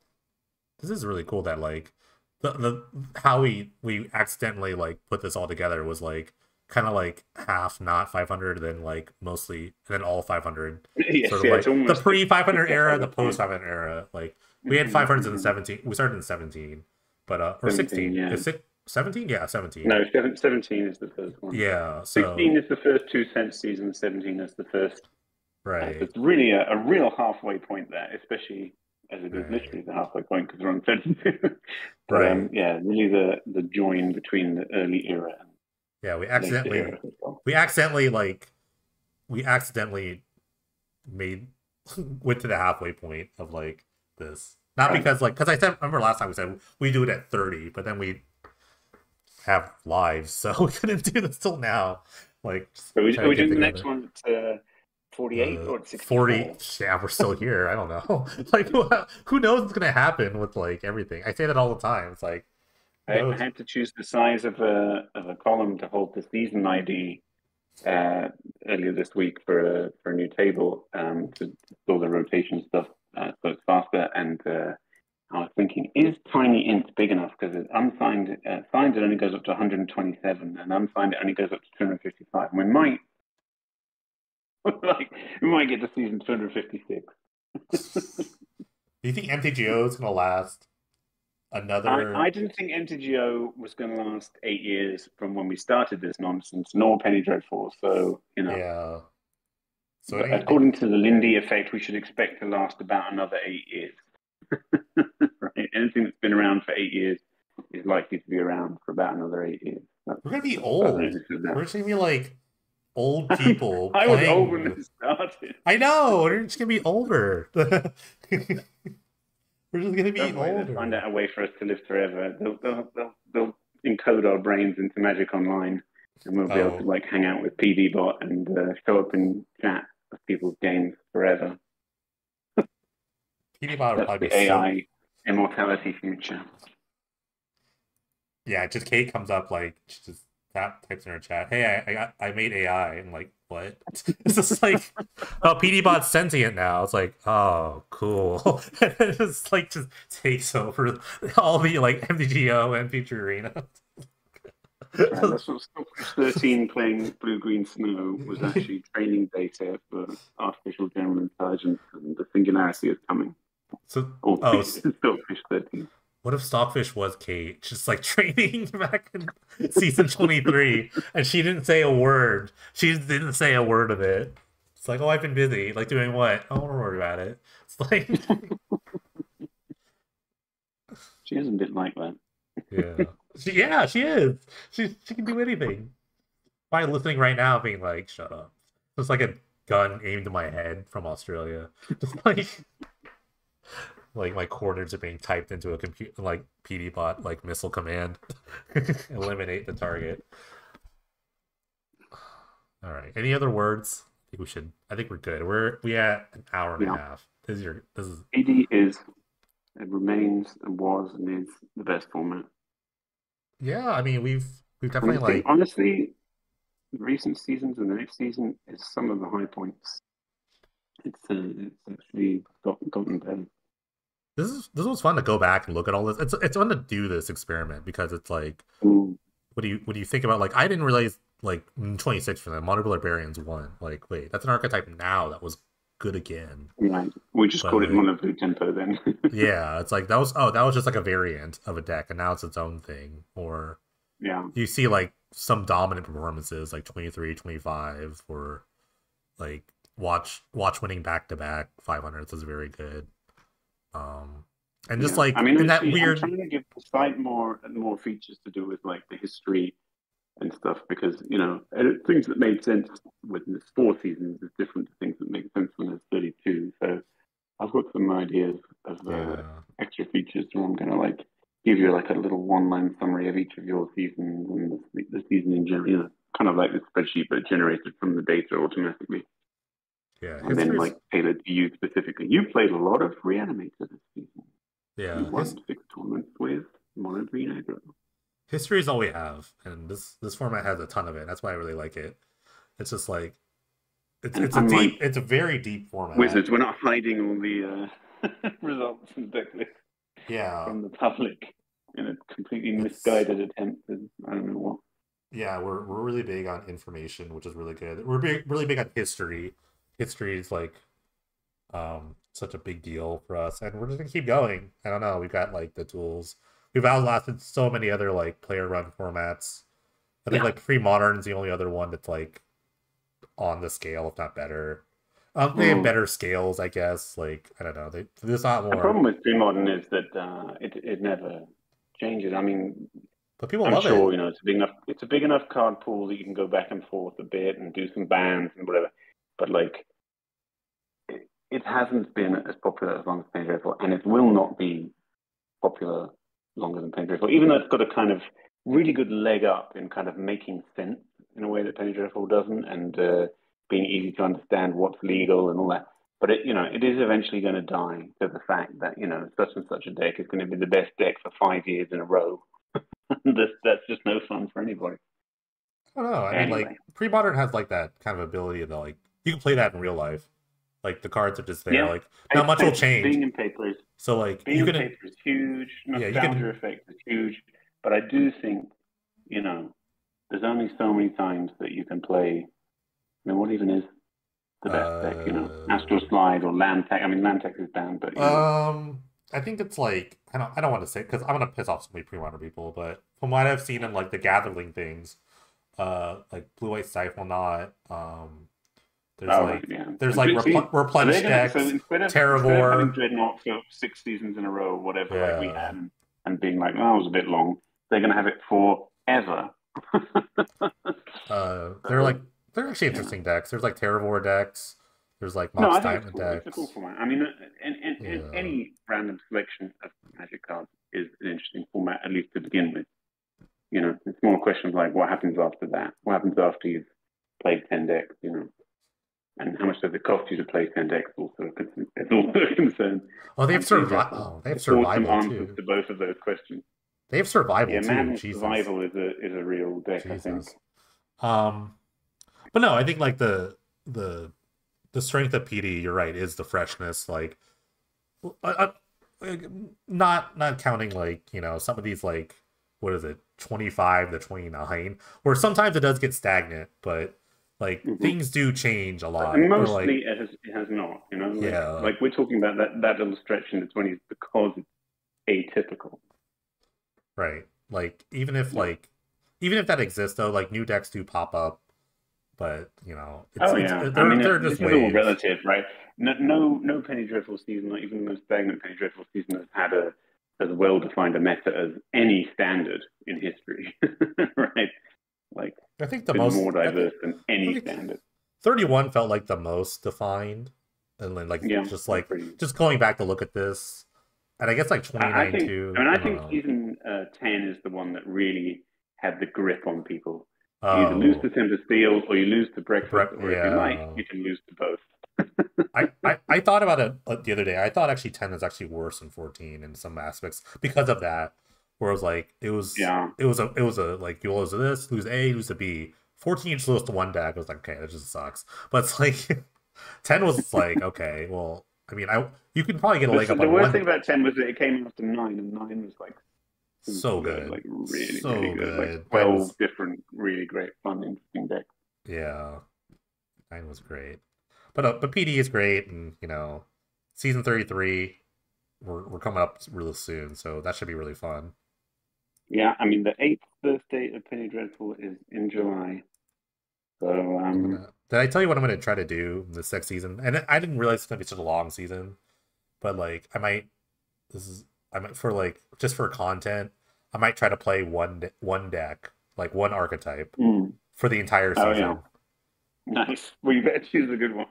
This is really cool that like the how we accidentally like put this all together was like kind of like half not 500 then like mostly and then all 500 Yes, sort of yeah, it's like the almost pre 500 era, the over post time. 500 era. Like we had 500s in 17. We started in 17, but or 17, 16. yeah. Is it 17? Yeah, 17. No, 17 is the first one. Yeah, 16 so is the first 2 cent season, 17 is the first. So right, it's really a real halfway point there, especially as it is right, literally the halfway point because we're on 32. But right. yeah, really the join between the early era and Yeah, later era as well. we accidentally like we accidentally made went to the halfway point of like this. Not Right. because like because I said remember last time we said we do it at 30, but then we have lives, so we couldn't do this till now. Like just So trying are to we get doing the next together. one at 48 or at 40, 64? yeah, we're still here. I don't know. Like who knows what's gonna happen with like everything. I say that all the time. It's like who I knows? had to choose the size of a column to hold the season ID uh, earlier this week for a new table to store the rotation stuff so it's faster. And I was thinking, is tiny int big enough? Because it's unsigned, signed it only goes up to 127, and unsigned it only goes up to 255. And we might, we might get to season 256. Do you think MTGO is gonna last I another? didn't think MTGO was going to last 8 years from when we started this nonsense, nor Penny Dreadful. So, Yeah. So but according to the Lindy effect, we should expect to last about another 8 years. Right? Anything that's been around for 8 years is likely to be around for about another 8 years. we're gonna be I don't know old. who said that. We're just gonna be like old people I was old when playing. this started. I know. We're just gonna be older. We're just gonna be Don't worry, they'll find older. out a way for us to live forever. They'll encode our brains into Magic Online, and we'll be able to Oh, like hang out with PDBot and show up in chat of people's games forever. PewDiePie would That's probably be the so. AI immortality future. Yeah, just Kate comes up like she just types in her chat. Hey, I made AI. I'm like, what? It's just like, oh, PDBot's sentient now. It's like, oh, cool. It's like just takes over all the like MTGO and Future Arena. Right, that's what Stockfish 13 playing Blue Green Snow was actually training data for artificial general intelligence, and the singularity is coming. So, Or oh, Stockfish 13. what if Stockfish was Kate, just like training back in season 23, and she didn't say a word. She didn't say a word of it. It's like, oh, I've been busy. Like doing what? Oh, don't worry about it. It's like, She is a bit like that. yeah, yeah, she is. She can do anything. By listening right now, being like, shut up. It's like a gun aimed at my head from Australia. Just like my coordinates are being typed into a computer, like PDBot, like missile command, eliminate the target. All right. Any other words think we should. I think we're good. We at an hour and a Yeah, half. This is PD is, it remains and was and is the best format. yeah. I mean, we've And definitely I think like honestly, the recent seasons and the next season is some of the high points. It's actually gotten better. this was fun to go back and look at all this. It's fun to do this experiment because it's like Mm, what do you think about like I didn't realize like 26 for them Mono Barbarians won. Like wait, that's an archetype now that was good again. right. We just But called it like mono blue tempo then. yeah, it's like that was just like a variant of a deck and now it's its own thing. Or Yeah, you see like some dominant performances like 23, 25, or like watch winning back to back 500s is very good. Um and just yeah. I like mean, in that actually, I'm weird trying to give the site more features to do with like the history and stuff because things that made sense with the 4 seasons is different to things that make sense when there's 32. So I've got some ideas of yeah. extra features, so I'm gonna like give you like a little one-line summary of each of your seasons and the season in general. Kind of like the spreadsheet, but generated from the data automatically, Yeah, and then history's like tailored to you specifically. You played a lot of Reanimator this season. You yeah, won 6 tournaments with Mono Green Aggro. history is all we have, and this format has a ton of it. That's why I really like it. It's just like And unlike it's a very deep format. Wizards, we're not hiding all the results and deck lists Yeah, from the public in a completely it's misguided attempt to I don't know what. yeah, we're really big on information, which is really good. Really big on history. History is like such a big deal for us, and we're just gonna keep going. I don't know. We've got like the tools. We've outlasted so many other like player run formats. I think Yeah. like pre modern is the only other one that's like on the scale, if not better. They have Mm. better scales, I guess. Like I don't know, there's not The more, problem with pre-modern is that it never changes. I mean, but people I'm love it. sure it's a big enough card pool that you can go back and forth a bit and do some bans and whatever. But like, it hasn't been as popular as long as Penny Dreadful, and it will not be popular longer than Penny Dreadful, even though it's got a kind of really good leg up in kind of making sense in a way that Penny Dreadful doesn't, and being easy to understand what's legal and all that. But it is eventually going to die to the fact that such and such a deck is going to be the best deck for 5 years in a row. That's just no fun for anybody. I don't know. I mean, like Anyway, pre-modern has like that kind of ability to like you can play that in real life. Like the cards are just there. yeah, Like not much will change. being in paper is So like being you in can paper is huge. yeah you Nostalgia can effect is huge. But I do think you know there's only so many times that you can play. I mean, what even is the best deck? Astro uh Slide or Land Tech. I mean, Land Tech is banned, but I think it's like I don't want to say because I'm gonna piss off so many pre-modern people, but from what I've seen in like the gathering things, like Blue White Stifle Knot, oh right, yeah. there's And like see, so replenish they're gonna so decks, instead of having Terravore, Dreadnought for 6 seasons in a row, or whatever, like we yeah. had, and being like, oh, that was a bit long. They're gonna have it forever. They're like So they're actually you know. interesting decks. There's like Terravore decks. There's like No, Mox I think it's Diamond cool. It's a cool decks. format. I mean, and Yeah. any random selection of Magic cards is an interesting format, at least to begin with. It's more questions like what happens after that? What happens after you've played 10 decks, and how much does it cost you to play 10 decks? It's also a concern. Oh, they have And Penny survival. Dreadful Oh, they have affords some survival answers tue. to both of those questions. They have survival Yeah, too. Madness Jesus. Survival is a real deck, I think. Jesus. Um, but no, I think like the the strength of PD, you're right, is the freshness. Like, like, not counting like some of these like what is it 25 to 29, where sometimes it does get stagnant, but like Mm-hmm. things do change a lot. And Or like mostly it has not, like yeah, like we're talking about that little stretch in the 20s because it's atypical. right. Like Yeah. even if that exists though, like new decks do pop up, but Oh yeah. I mean, they're this just is all waves. relative, right? No Penny Dreadful season, not even the most stagnant Penny Dreadful season, has had a as well defined a meta as any standard in history, right? Like I think it's been more diverse than I any think standard. 31 felt like the most defined, and then Yeah, that's pretty. just going back to look at this, and I guess like I 29 think. I too. mean, I I don't think know. season 10 is the one that really had the grip on people. You either lose Oh, to Timber Steel or you lose to breakfast, or if you like, yeah. you can lose to both. I thought about it the other day. I thought actually 10 is actually worse than 14 in some aspects because of that. Where it was like Yeah. it was a like you lose to this, lose A, lose to B. 14 you just lose to one deck. I was like, okay, that just sucks. But it's like 10 was like, okay, well, I mean, I you can probably get a leg up The on worst one. thing about 10 was that it came after 9, and 9 was like super So good, good. like really, really So good. Like good. Nine 12 was different, really great, fun, interesting decks. yeah, nine was great. But PD is great and season 33 we're coming up really soon, so that should be really fun. Yeah, I mean, the eighth birthday of Penny Dreadful is in July. So, Did I tell you what I'm gonna try to do this next season? And I didn't realize it's gonna be such a long season, but like this is I might for like just for content, I might try to play one deck, like one archetype mm, for the entire oh, yeah. season. Nice. Well, you better choose a good one.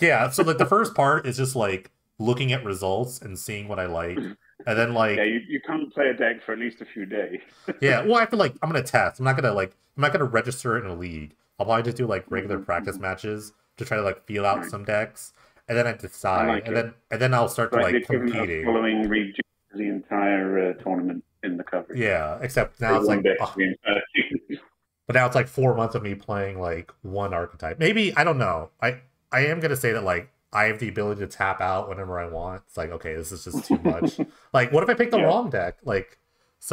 Yeah, so like the first part is just like looking at results and seeing what I like. And then Yeah, like you can't play a deck for at least a few days. yeah, well I feel like I'm gonna test. I'm not gonna register it in a league. I'll probably just do like regular practice matches to try to like feel out Right. some decks. And then I I decide. like it. And then I'll start It's to like the like equivalent of competing. following Reed the entire tournament in the coverage. Yeah, except now Or it's one like deck the entire season. but now it's like 4 months of me playing like one archetype. Maybe I don't know. I am gonna say that like I have the ability to tap out whenever I want. It's like okay, this is just too much. Like, what if I pick the Yeah, wrong deck? Like,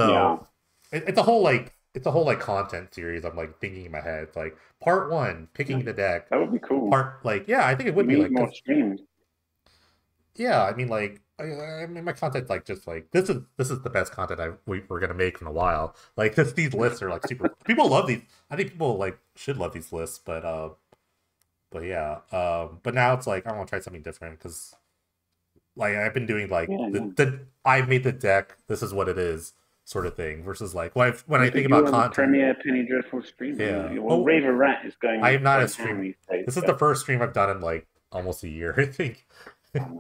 yeah, so it's a whole like content series. I'm like thinking in my head. It's like part one, picking nice. the deck. That would be cool. Part like yeah, I think it would We be need like more because streams. yeah, I mean like I mean my content like just like this is the best content we're gonna make in a while. Like these lists are like super. People love these. I think people like should love these lists, but yeah, but now it's like I want to try something different because like I've been doing like Yeah, yeah. the I've made the deck. This is what it is, sort of thing. Versus like when I Yeah, but think you about are the content, premier Penny Dreadful streamer. yeah. Well, Oh, Raver Rat is I am not a going ham stream. these days. This is the But first stream I've done in like almost a year, I think.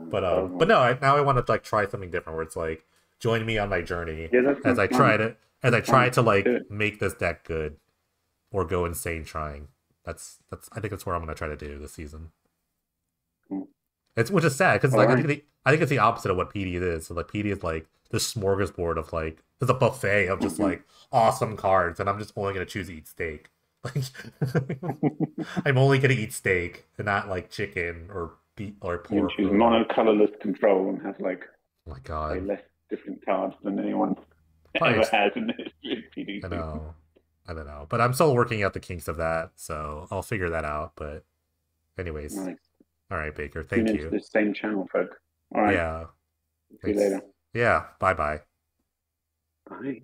But horrible. no, now I want to like try something different where it's like join me on my journey Yeah, that as sounds I fun. try to That's fun. Do like it. make this deck good or go insane trying. That's I think that's where I'm gonna try to do this season. Cool. It's which is sad because All like right. I think it's the opposite of what PD is. So like PD is like this smorgasbord of like there's a buffet of just Mhm. like awesome cards, and I'm just only gonna choose to eat steak. Like I'm only gonna eat steak and not like chicken or beef or You can pork choose or like mono-colorless control and have like oh my way god. less different cards than anyone Probably ever has in the history of I PDC. know. I don't know. But I'm still working out the kinks of that, so I'll figure that out. But anyways. Nice. All right, Baker. Tune Thank into you. this same channel, folk. All right. Yeah. See you later. Thanks. Yeah. Bye bye. Bye.